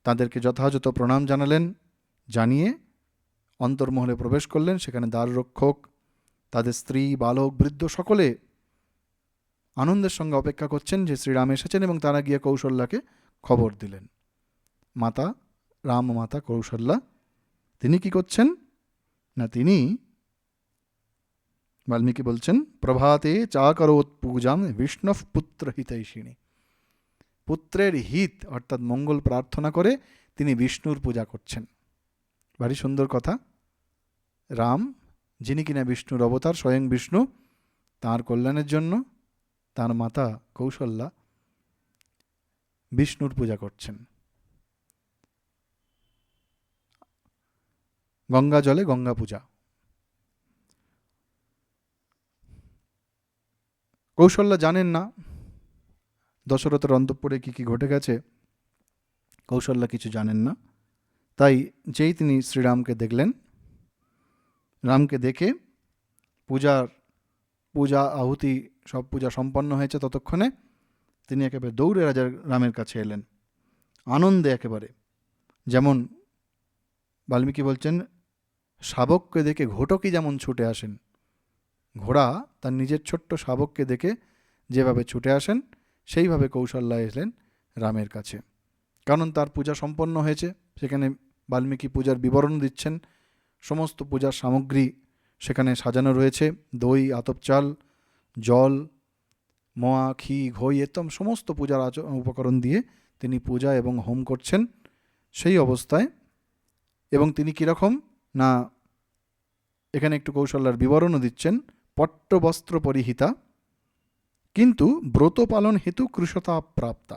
তাদেরকে যথাযথ প্রণাম জানালেন। জানিয়ে অন্তর্মহলে প্রবেশ করলেন। সেখানে দ্বাররক্ষক, তাদের স্ত্রী, বালক, বৃদ্ধ সকলে আনন্দের সঙ্গে অপেক্ষা করছেন যে শ্রীরাম এসেছেন, এবং তারা গিয়ে কৌশল্যাকে খবর দিলেন। রামমাতা কৌশল্যা তিনি কি করছেন না, তিনি বাল্মীকি বলছেন প্রভাতে চাকরোৎ পূজাম বিষ্ণুঃ পুত্র হিতৈষিণী। পুত্রের হিত অর্থাৎ মঙ্গল প্রার্থনা করে তিনি বিষ্ণুর পূজা করছেন। ভারী সুন্দর কথা। রাম, যিনি কিনা বিষ্ণুর অবতার, স্বয়ং বিষ্ণু, তাঁর কল্যাণের জন্য তার মাতা কৌশল্যা বিষ্ণুর পূজা করছেন। গঙ্গা জলে গঙ্গা পূজা। কৌশল্যা জানেন না দশরথের অন্তঃপুরে কি কি ঘটে গেছে। কৌশল্যা কিছু জানেন না। তাই যেই তিনি শ্রীরামকে দেখলেন, রামকে দেখে পূজা আহুতি সব পূজা সম্পন্ন হয়েছে, ততক্ষণে তিনি একেবারে দৌড়ে রামের কাছে এলেন আনন্দে একেবারে। যেমন বাল্মীকি বলছেন, শাবককে দেখে ঘটকই যেমন ছুটে আসেন, ঘোড়া তার নিজের ছোট্ট শাবককে দেখে যেভাবে ছুটে আসেন, সেইভাবে কৌশল্যা এলেন রামের কাছে। কারণ তার পূজা সম্পন্ন হয়েছে। সেখানে বাল্মীকি পূজার বিবরণ দিচ্ছেন। সমস্ত পূজার সামগ্রী সেখানে সাজানো রয়েছে। দই, আতপ চাল, জল, মোয়া, ঘি, ঘই, একদম সমস্ত পূজার উপকরণ দিয়ে তিনি পূজা এবং হোম করছেন সেই অবস্থায়। এবং তিনি কীরকম না, এখানে একটু কৌশল্যার বিবরণও দিচ্ছেন। পট্টবস্ত্র পরিহিতা কিন্তু ব্রত পালন হেতু কৃশতা প্রাপ্তা।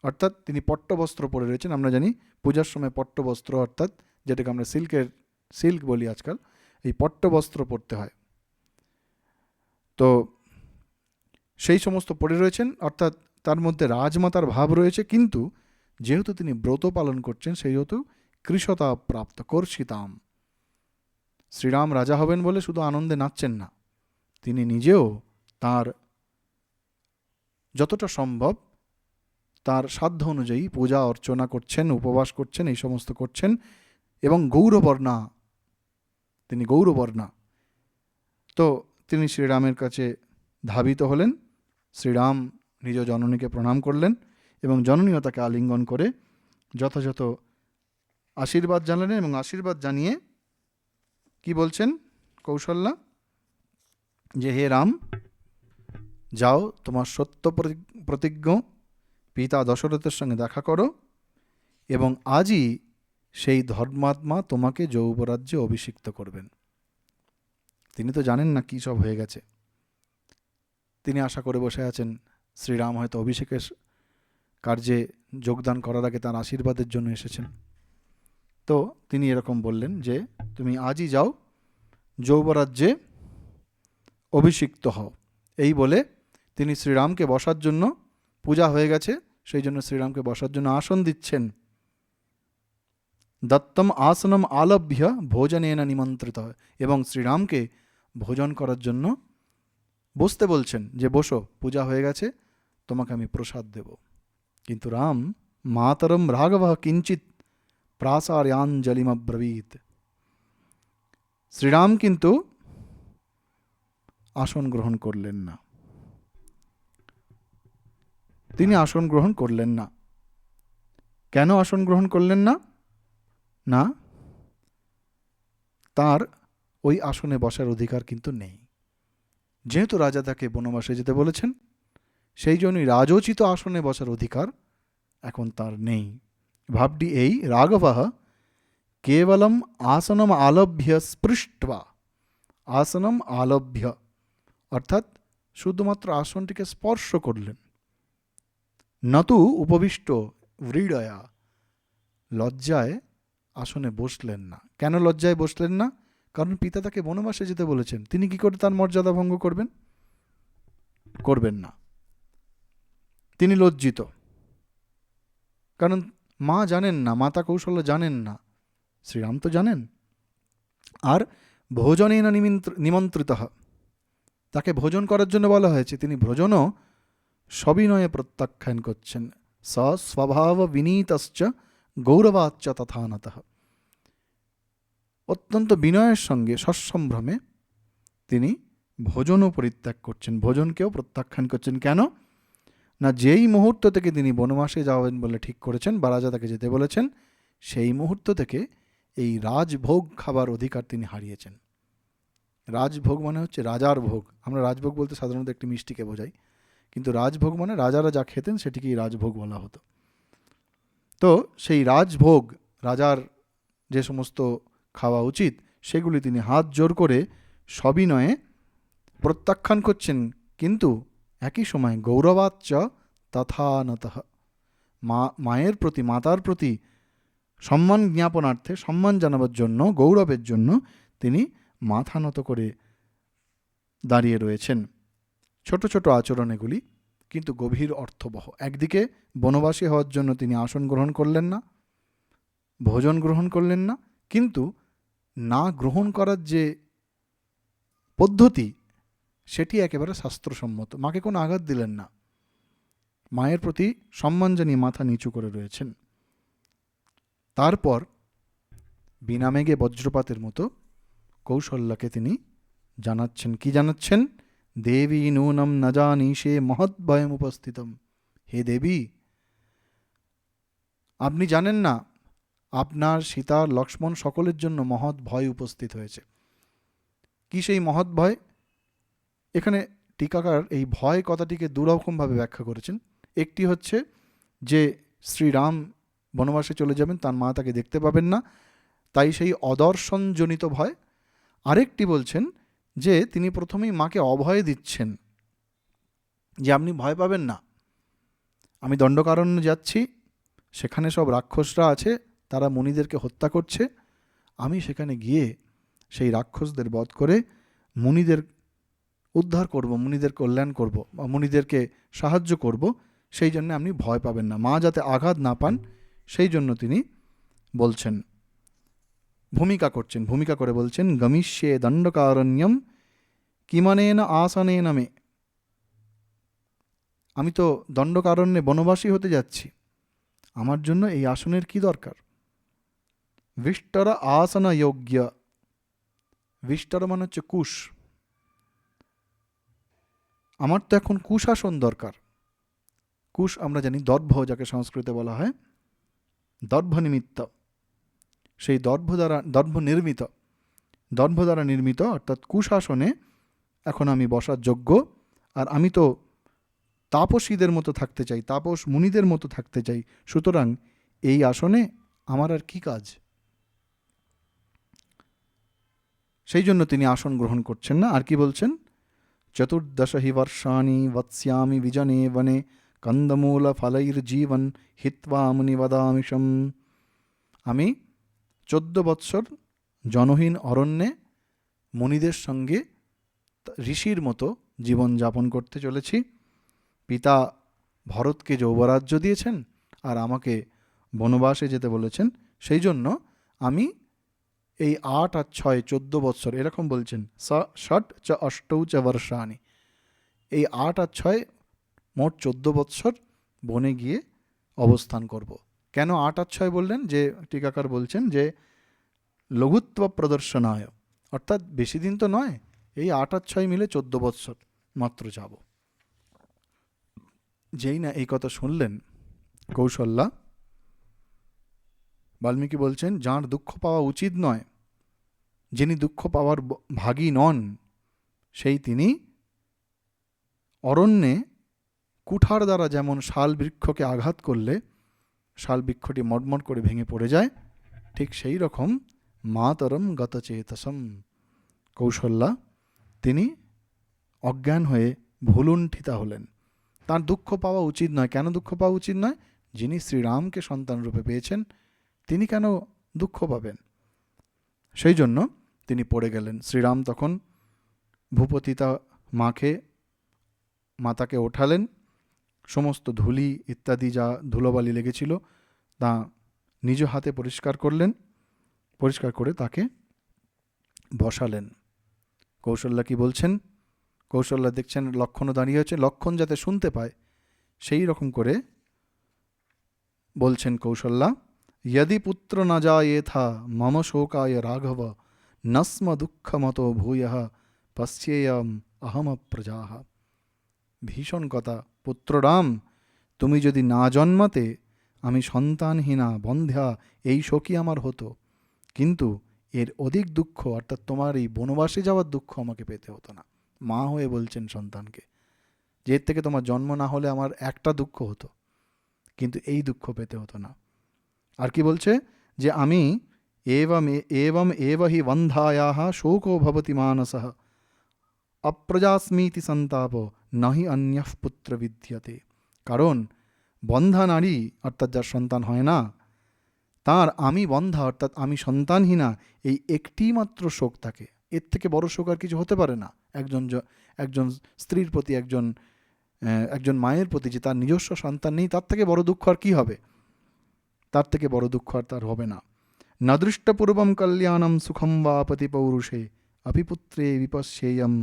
অর্থাৎ তিনি পট্টবস্ত্র পরে রয়েছেন। আমরা জানি পূজার সময় পট্টবস্ত্র, অর্থাৎ যেটাকে আমরা সিল্ক বলি আজকাল, এই পট্টবস্ত্র পরতে হয়। তো সেই সমস্ত পরে রয়েছেন, অর্থাৎ তার মধ্যে রাজমাতার ভাব রয়েছে। কিন্তু যেহেতু তিনি ব্রত পালন করছেন, সেহেতু কৃশতা প্রাপ্ত কর্ষিতাম। শ্রীরাম রাজা হবেন বলে শুধু আনন্দে নাচছেন না, তিনি নিজেও তার যতটা সম্ভব তার সাধ্য অনুযায়ী পূজা অর্চনা করছেন, উপবাস করছেন, এই সমস্ত করছেন। এবং তিনি গৌরবর্ণা। তো তিনি শ্রীরামের কাছে ধাবিত হলেন। শ্রীরাম নিজ জননীকে প্রণাম করলেন এবং জননীও তাকে আলিঙ্গন করে যথাযথ আশীর্বাদ জানালেন। এবং আশীর্বাদ জানিয়ে কি বলছেন কৌশল্যা, যে হে রাম, যাও তোমার সত্য প্রতিজ্ঞ পিতা দশরথের সঙ্গে দেখা করো, এবং আজই সেই ধর্মাত্মা তোমাকে যৌবরাজ্যে অভিষিক্ত করবেন। তিনি তো জানেন না কী সব হয়ে গেছে। তিনি আশা করে বসে আছেন শ্রীরাম হয়তো অভিষেকের কার্যে যোগদান করার আগে তার আশীর্বাদের জন্য এসেছেন। তো তিনি এরকম বললেন যে তুমি আজই যাও, যৌবরাজ্যে অভিষিক্ত হও। এই বলে তিনি শ্রীরামকে বসার জন্য, পূজা হয়ে গেছে সেই জন্য শ্রীরামকে বসার জন্য আসন দিচ্ছেন। দত্তম আসনম আলভ্য ভোজনেন নিমন্ত্রিত, এবং শ্রীরামকে ভোজন করার জন্য বসতে বলছেন, যে বসো, পূজা হয়ে গেছে, তোমাকে আমি প্রসাদ দেব। কিন্তু রাম মাতরম রাঘব কিঞ্চিত প্রাসার্যাঞ্জলিমব্রবীত। শ্রীরাম কিন্তু আসন গ্রহণ করলেন না। তিনি আসন গ্রহণ করলেন না। কেন আসন গ্রহণ করলেন না? না, তার ওই আসনে বসার অধিকার কিন্তু নেই। যেহেতু রাজা তাকে বনবাসে যেতে বলেছেন, সেই জন্যই রাজোচিত আসনে বসার অধিকার এখন তার নেই। ভাবটি এই, রাঘবः কেবলম আসনম আলভ্য স্পৃष्ट्वा, আসনম আলভ্য অর্থাৎ শুধুমাত্র আসনটিকে স্পর্শ করলেন, নতু উপবিষ্ট व्रीडया, লজ্জায় আসনে বসলেন না। কেন লজ্জায় বসলেন না? কারণ পিতা তাকে বনবাসে যেতে বলেছেন। তিনি কি করে তার মর্যাদা ভঙ্গ করবেন? করবেন না। তিনি লজ্জিত, কারণ মা জানেন না, মাতা কৌশল্যা জানেন না, শ্রীরাম তো জানেন। আর ভোজনেন নিমন্ত্রিত, তাকে ভোজন করার জন্য বলা হয়েছে, তিনি ভোজনও সবিনয়ে প্রত্যাখ্যান করছেন। স স্বভাব বিনীতশ্চ গৌরবাচ্চ তথানতঃ, অত্যন্ত বিনয়ের সঙ্গে সসম্ভ্রমে তিনি ভোজনও পরিত্যাগ করছেন, ভোজনকেও প্রত্যাখ্যান করছেন। কেন না, যেই মুহূর্ত থেকে তিনি বনবাসে যাবেন বলে ঠিক করেছেন বা রাজা তাকে যেতে বলেছেন, সেই মুহূর্ত থেকে এই রাজভোগ খাবার অধিকার তিনি হারিয়েছেন। রাজভোগ মানে হচ্ছে রাজার ভোগ। আমরা রাজভোগ বলতে সাধারণত একটি মিষ্টিকে বোঝাই, কিন্তু রাজভোগ মানে রাজারা যা খেতেন সেটিকেই রাজভোগ বলা হতো। তো সেই রাজভোগ, রাজার যে সমস্ত খাওয়া উচিত সেগুলি তিনি হাত জোর করে সবিনয়ে প্রত্যাখ্যান করছেন। কিন্তু একই সময় গৌরবাচ্চ তথানতঃ, মায়ের প্রতি, মাতার প্রতি সম্মান জ্ঞাপনার্থে, সম্মান জানাবার জন্য, গৌরবের জন্য তিনি মাথা নত করে দাঁড়িয়ে রয়েছেন। ছোট ছোট আচরণ এগুলি, কিন্তু গভীর অর্থবহ। একদিকে বনবাসী হওয়ার জন্য তিনি আসন গ্রহণ করলেন না, ভোজন গ্রহণ করলেন না, কিন্তু না গ্রহণ করার যে পদ্ধতি সেটি একেবারে শাস্ত্রসম্মত। মাকে কোনো আঘাত দিলেন না, মায়ের প্রতি সম্মান জানিয়ে মাথা নিচু করে রয়েছেন। তারপর বিনামেঘে বজ্রপাতের মতো কৌশল্যাকে তিনি জানাচ্ছেন। কি জানাচ্ছেন? দেবী নূনম ন জানীষে মহদ্ভয়ম উপস্থিতম, হে দেবী, আপনি জানেন না আপনার সীতা, লক্ষ্মণ সকলের জন্য মহৎ ভয় উপস্থিত হয়েছে। কি সেই মহৎ ভয়? এখানে টিকাকার এই ভয় কথাটিকে দুরকমভাবে ব্যাখ্যা করেছেন। একটি হচ্ছে যে শ্রীরাম বনবাসে চলে যাবেন, তার মা তাকে দেখতে পাবেন না, তাই সেই অদর্শনজনিত ভয়। আরেকটি বলছেন যে তিনি প্রথমেই মাকে অভয় দিচ্ছেন, যে আপনি ভয় পাবেন না, আমি দণ্ডকারণ্যে যাচ্ছি, সেখানে সব রাক্ষসরা আছে, তারা মুনিদেরকে হত্যা করছে, আমি সেখানে গিয়ে সেই রাক্ষসদের বধ করে মুনিদের উদ্ধার করব, মুনিদের কল্যাণ করব, মুনিদেরকে সাহায্য করব, সেই জন্য আপনি ভয় পাবেন না। মা যাতে আঘাত না পান সেই জন্য তিনি বলছেন, ভূমিকা করছেন, ভূমিকা করে বলছেন, গমিষ্যে দণ্ডকারণ্যম কিমানেন আসনেন মে, আমি তো দণ্ডকারণ্যে বনবাসী হতে যাচ্ছি, আমার জন্য এই আসনের কি দরকার? বিষ্টর আসন যোগ্য, বিষ্টর মানে হচ্ছে কুশ, আমার তো এখন কুশাসন দরকার। কুশ আমরা জানি দর্ভ, যাকে সংস্কৃতে বলা হয় দর্ভ নিমিত্ত, সেই দর্ভ দ্বারা নির্মিত অর্থাৎ কুশাসনে এখন আমি বসার যোগ্য। আর আমি তো তাপসীদের মতো থাকতে চাই, তাপস মুনিদের মতো থাকতে চাই, সুতরাং এই আসনে আমার আর কি কাজ? সেই জন্য তিনি আসন গ্রহণ করছেন না। আর কি বলছেন? চতুর্দশ হি বর্ষাণি বৎস্যামি বিজনে বনে কন্দমূল ফলৈর জীবন হিত্বা মুনি বদামিশম, আমি 14 বৎসর জনহীন অরণ্যে মুনিদের সঙ্গে ঋষির মতো জীবন যাপন করতে চলেছি। পিতা ভরতকে যৌবরাজ্য দিয়েছেন আর আমাকে বনবাসে যেতে বলেছেন, সেই জন্য আমি এই 8 আর 6 14 বৎসর, এরকম বলছেন, ষট চ অষ্টৌ চ বর্ষাণি, এই 8 আর 6 মোট 14 বৎসর বনে গিয়ে অবস্থান করব। কেন 8 আর 6 বললেন? যে টিকাকার বলছেন যে লঘুত্ব প্রদর্শনায়, অর্থাৎ বেশি দিন তো নয়, এই 8 আর 6 মিলে 14 বৎসর মাত্র যাব। যেই না এই কথা শুনলেন কৌশল্যা, বাল্মীকি বলছেন যার দুঃখ পাওয়া উচিত নয়, যিনি দুঃখ পাওয়ার ভাগী নন, সেই তিনি অরণ্যে কুঠার দ্বারা যেমন শাল বৃক্ষকে আঘাত করলে শাল বৃক্ষটি মটমট করে ভেঙে পড়ে যায়, ঠিক সেই রকম মাতরম গতচেতসম, কৌশল্যা তিনি অজ্ঞান হয়ে ভুলুণ্ঠিতা হলেন। তার দুঃখ পাওয়া উচিত নয়। কেন দুঃখ পাওয়া উচিত নয়? যিনি শ্রীরামকে সন্তান রূপে পেয়েছেন তিনি কেন দুঃখ পাবেন? সেই জন্য তিনি পড়ে গেলেন। শ্রীরাম তখন ভূপতিতা মাতাকে ওঠালেন, সমস্ত ধুলি ইত্যাদি যা ধুলোবালি লেগেছিল তা নিজ হাতে পরিষ্কার করলেন, পরিষ্কার করে তাকে বসালেন। কৌশল্যা কি বলছেন? কৌশল্যা দেখছেন লক্ষণও দাঁড়িয়ে আছে, লক্ষণ যাতে শুনতে পায় সেই রকম করে বলছেন কৌশল্যা, यदि पुत्र न जायेथा मम शोकाय राघव नस्म दुःखमतो भूयः पश्येयम अहम प्रजाः। ভীষণ কথা, পুত্ররাম তুমি যদি না জন্মাতে আমি সন্তানহীনা বন্ধ্যা এই শোকই আমার হতো, কিন্তু এর অধিক দুঃখ অর্থাৎ তোমার এই বনবাসে যাওয়ার দুঃখ আমাকে পেতে হতো না। মা হয়ে বলছেন সন্তানকে যে এর থেকে তোমার জন্ম না হলে আমার একটা দুঃখ হতো, কিন্তু এই দুঃখ পেতে হতো না। আর কি বলছে যে আমি এবম এব হি বন্ধায়াহ শোকো ভবতি মানসঃ অপ্রজাস্মিতি সন্তাপ নহি অন্যঃ পুত্র বিদ্যতে। কারণ বন্ধা নারী অর্থাৎ যার সন্তান হয় না, তার আমি বন্ধা অর্থাৎ আমি সন্তানহীনা এই একটি মাত্র শোক থাকে। এর থেকে বড় শোক আর কিছু হতে পারে না। একজন স্ত্রীর প্রতি, একজন মায়ের প্রতি যে তার নিজস্ব সন্তান নেই, তার থেকে বড় দুঃখ আর কি হবে? তার থেকে বড় দুঃখ আর তার হবে না। ন দৃষ্টপূর্বম কল্যাণম সুখম বা পতি পৌরুষে অপিপুত্রে বিপশ্যেয়ম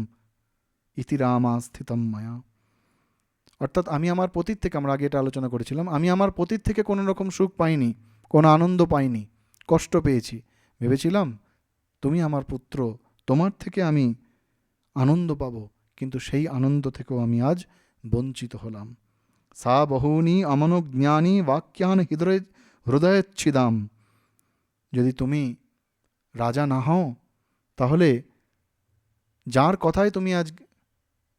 ইতি রামা স্থিতম মায়া। অর্থাৎ আমি আমার পতির থেকে, আমরা আগে এটা আলোচনা করেছিলাম, আমি আমার পতির থেকে কোনো রকম সুখ পাইনি, কোনো আনন্দ পাইনি, কষ্ট পেয়েছি। ভেবেছিলাম তুমি আমার পুত্র, তোমার থেকে আমি আনন্দ পাবো, কিন্তু সেই আনন্দ থেকেও আমি আজ বঞ্চিত হলাম। সা বহুনি অমনোজ্ঞানী বাক্যান হৃদয়চ্ছিদাম। যদি তুমি রাজা না হও তাহলে যার কথায় তুমি আজ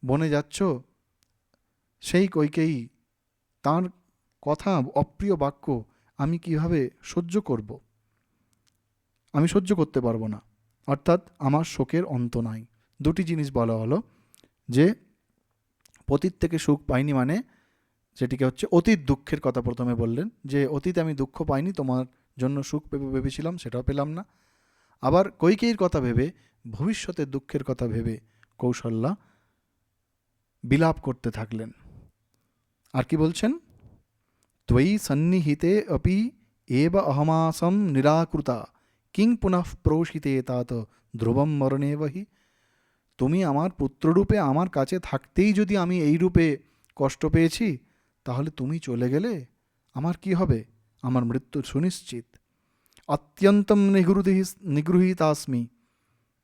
বনে যাচ্ছ সেই কইকেয়ী, তার কথা অপ্রিয় বাক্য আমি কিভাবে সহ্য করব? আমি সহ্য করতে পারবো না। অর্থাৎ আমার শোকের অন্ত নাই। দুটি জিনিস বলা হলো, যে পতির থেকে সুখ পাইনি মানে যেটিকে হচ্ছে অতীত দুঃখের কথা প্রথমে বললেন, যে অতীতে আমি দুঃখ পাইনি, তোমার জন্য সুখ ভেবেছিলাম সেটাও পেলাম না। আবার কৈকেয়ীর কথা ভেবে, ভবিষ্যতের দুঃখের কথা ভেবে কৌশল্যা বিলাপ করতে থাকলেন। আর কি বলছেন? ত্বয়ি সন্নিহিতে অপি এব অহমাসম নিরাকৃতা কিং পুনঃ প্রোষিতে তাত ধ্রুবম মরণেবহি। তুমি আমার পুত্ররূপে আমার কাছে থাকতেই যদি আমি এই রূপে কষ্ট পেয়েছি, তাহলে তুমি চলে গেলে আমার কি হবে? আমার মৃত্যু সুনিশ্চিত। অত্যন্তম নিগৃহীতাস্মি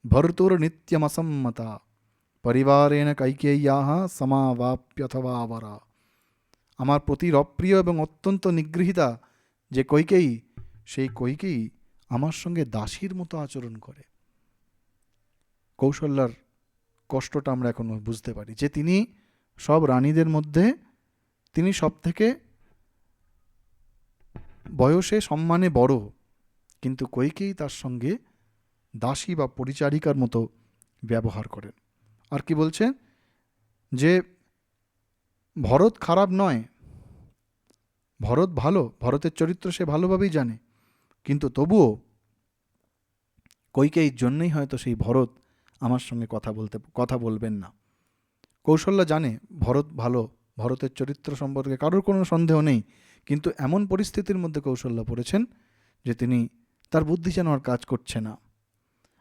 ভর্তুর নিত্যমসম্মতা পরিবারেণ কৈকেয়্যাহ সমাবাপ্যথবা বরা। আমার প্রতির অপ্রিয় এবং অত্যন্ত নিগৃহীতা যে কৈকেয়ী, সেই কৈকেয়ী আমার সঙ্গে দাসীর মতো আচরণ করে। কৌশল্যার কষ্টটা আমরা এখন বুঝতে পারি, যে তিনি সব রানীদের মধ্যে তিনি সব থেকে বয়সে সম্মানে বড়, কিন্তু কৈকেয়ী তার সঙ্গে দাসী বা পরিচারিকার মতো ব্যবহার করেন। আর কি বলছে? যে ভরত খারাপ নয়, ভরত ভালো, ভরতের চরিত্র সে ভালোভাবেই জানে, কিন্তু তবুও কৈকেয়ীর জন্যই হয়তো সেই ভরত আমার সঙ্গে কথা বলবেন না। কৌশল্যা জানে ভরত ভালো, ভরতের চরিত্র সম্পর্কে কারোর কোনো সন্দেহ নেই, কিন্তু এমন পরিস্থিতির মধ্যে কৌশল্যা পড়েছেন যে তিনি, তার বুদ্ধি যেন আর কাজ করছে না।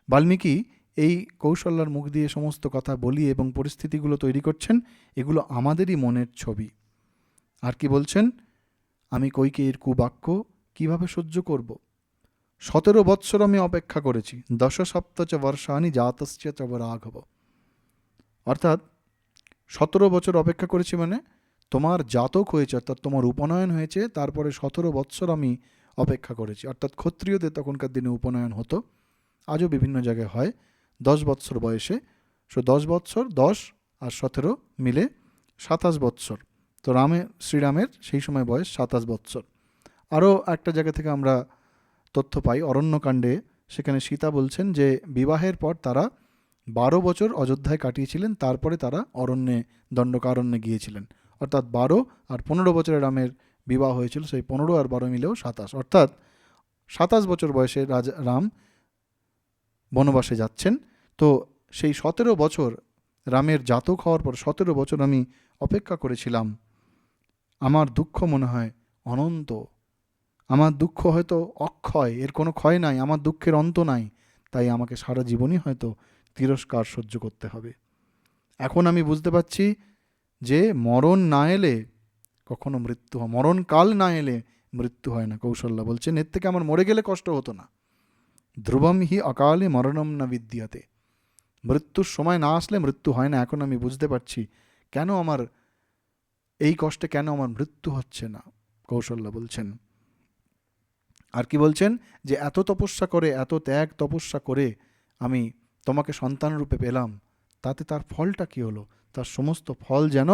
বাল্মীকি এই কৌশল্যার মুখ দিয়ে সমস্ত কথা বলিয়ে এবং পরিস্থিতিগুলো তৈরি করছেন, এগুলো আমাদেরই মনের ছবি। আর কি বলছেন? আমি কৈকেয়ীর কুবাক্য কিভাবে সহ্য করব? 17 বৎসর আমি অপেক্ষা করেছি, 10 সপ্তচ বর্ষানি জাতস্য চ রাঘব। অর্থাৎ 17 বছর অপেক্ষা করেছি মানে তোমার জাতক হয়েছে, অর্থাৎ তোমার উপনয়ন হয়েছে, তারপরে 17 বৎসর আমি অপেক্ষা করেছি। অর্থাৎ ক্ষত্রিয়দের তখনকার দিনে উপনয়ন হতো, আজও বিভিন্ন জায়গায় হয় 10 বৎসর বয়সে। 10 বৎসর, 10 আর 17 মিলে 27 বৎসর। তো শ্রীরামের সেই সময় বয়স 27 বৎসর। আরও একটা জায়গা থেকে আমরা তথ্য পাই অরণ্যকাণ্ডে, সেখানে সীতা বলছেন যে বিবাহের পর তারা 12 বছর অযোধ্যায় কাটিয়েছিলেন, তারপরে তারা অরণ্যে, দণ্ডকারণ্যে গিয়েছিলেন। অর্থাৎ 12 আর 15 বছরে রামের বিবাহ হয়েছিল, সেই 15 আর 12 মিলেও 27, অর্থাৎ 27 বছর বয়সে রাম বনবাসে যাচ্ছেন। তো সেই 17 বছর রামের জাতক হওয়ার পর 17 বছর আমি অপেক্ষা করেছিলাম। আমার দুঃখ মনে হয় অনন্ত, আমার দুঃখ হয়তো অক্ষয়, এর কোনো ক্ষয় নাই, আমার দুঃখের অন্ত নাই, তাই আমাকে সারা জীবনই হয়তো তিরস্কার সহ্য করতে হবে। এখন আমি বুঝতে পারছি যে মরণ না এলে কখনো মৃত্যু হয়, মরণকাল না এলে মৃত্যু হয় না। কৌশল্যা বলছেন এর থেকে আমার মরে গেলে কষ্ট হতো না। ধ্রুবম হি অকালে মরণম না বিদ্যতে, মৃত্যুর সময় না আসলে মৃত্যু হয় না। এখন আমি বুঝতে পারছি কেন আমার এই কষ্টে, কেন আমার মৃত্যু হচ্ছে না, কৌশল্যা বলছেন। আর কি বলছেন, যে এত তপস্যা করে, এত ত্যাগ তপস্যা করে আমি তোমাকে সন্তান রূপে পেলাম, তাতে তার ফলটা কি হলো? তার সমস্ত ফল যেন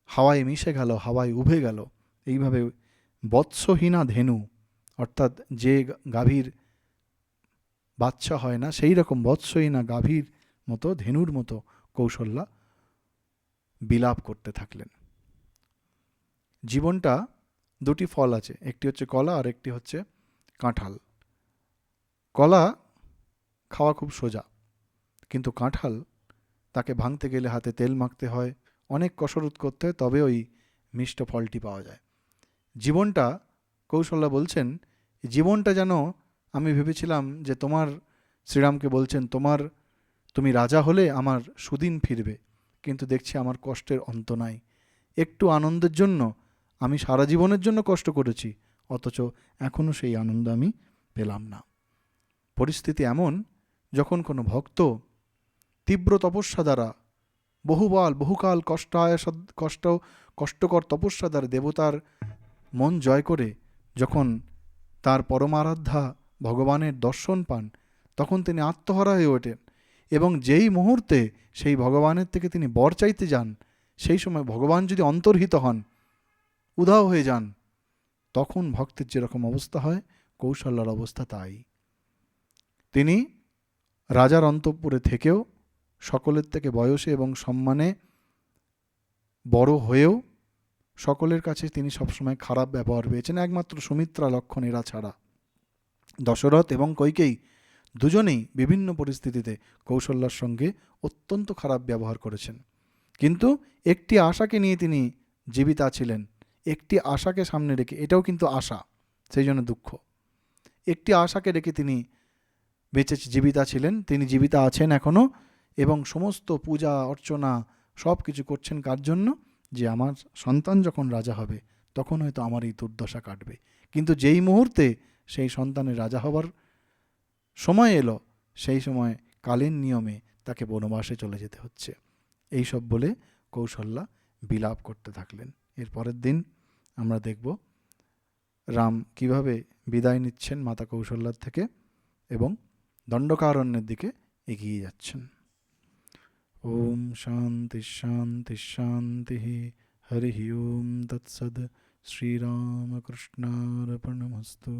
হাওয়ায় মিশে গেল, হাওয়ায় উবে গেল। এইভাবে বৎসহীনা ধেনু, অর্থাৎ যে গাভীর বাচ্চা হয় না, সেই রকম বৎসহীনা গাভীর মতো, ধেনুর মতো কৌশল্যা বিলাপ করতে থাকলেন। জীবনটা দুটি ফল আছে, একটি হচ্ছে কলা আর একটি হচ্ছে কাঁঠাল। কলা খাওয়া খুব সোজা, কিন্তু কাঁঠাল তাকে ভাঙতে গেলে হাতে তেল মাখতে হয়, অনেক কসরত করতে হয়, তবে ওই মিষ্ট ফলটি পাওয়া যায়। জীবনটা, কৌশল্যা বলছেন, জীবনটা যেন, আমি ভেবেছিলাম যে তোমার, শ্রীরামকে বলছেন তুমি রাজা হলে আমার সুদিন ফিরবে, কিন্তু দেখছি আমার কষ্টের অন্ত নাই। একটু আনন্দের জন্য আমি সারা জীবনের জন্য কষ্ট করেছি, অথচ এখনও সেই আনন্দ আমি পেলাম না। পরিস্থিতি এমন, যখন কোনো ভক্ত তীব্র তপস্যা দ্বারা বহুকাল কষ্টকর তপস্যা দ্বারা দেবতার মন জয় করে যখন তার পরমারাধ্যা ভগবানের দর্শন পান, তখন তিনি আত্মহারা হয়ে ওঠেন, এবং যেই মুহূর্তে সেই ভগবানের থেকে তিনি বর চাইতে যান, সেই সময় ভগবান যদি অন্তর্হিত হন, উধাও হয়ে যান, তখন ভক্তের যেরকম অবস্থা হয়, কৌশল্যার অবস্থা তাই। তিনি রাজার অন্তঃপুরে থেকেও, সকলের থেকে বয়সে এবং সম্মানে বড় হয়েও সকলের কাছে তিনি সবসময় খারাপ ব্যবহার পেয়েছেন, একমাত্র সুমিত্রা, লক্ষ্মণ এরা ছাড়া। দশরথ এবং কইকেয়ী দুজনেই বিভিন্ন পরিস্থিতিতে কৌশল্যার সঙ্গে অত্যন্ত খারাপ ব্যবহার করেছেন, কিন্তু একটি আশাকে নিয়ে তিনি জীবিতা ছিলেন। একটি আশাকে সামনে রেখে, এটাও কিন্তু আশা, সেই জন্য দুঃখ, একটি আশাকে রেখে তিনি জীবিতা ছিলেন, তিনি জীবিতা আছেন এখনও, এবং সমস্ত পূজা অর্চনা সব কিছু করছেন কার জন্য? যে আমার সন্তান যখন রাজা হবে, তখন হয়তো আমার এই দুর্দশা কাটবে। কিন্তু যেই মুহূর্তে সেই সন্তানের রাজা হবার সময় এলো, সেই সময় কালীন নিয়মে তাকে বনবাসে চলে যেতে হচ্ছে। এই সব বলে কৌশল্যা বিলাপ করতে থাকলেন। এর পরের দিন আমরা দেখব রাম কিভাবে বিদায় নিচ্ছেন মাতা কৌশল্যার থেকে এবং দণ্ডকারণ্যের দিকে এগিয়ে যাচ্ছেন। ওম শান্তি শান্তি শান্তি। হরি ওম তৎসদ। শ্রীরামকৃষ্ণার্পণমস্তু।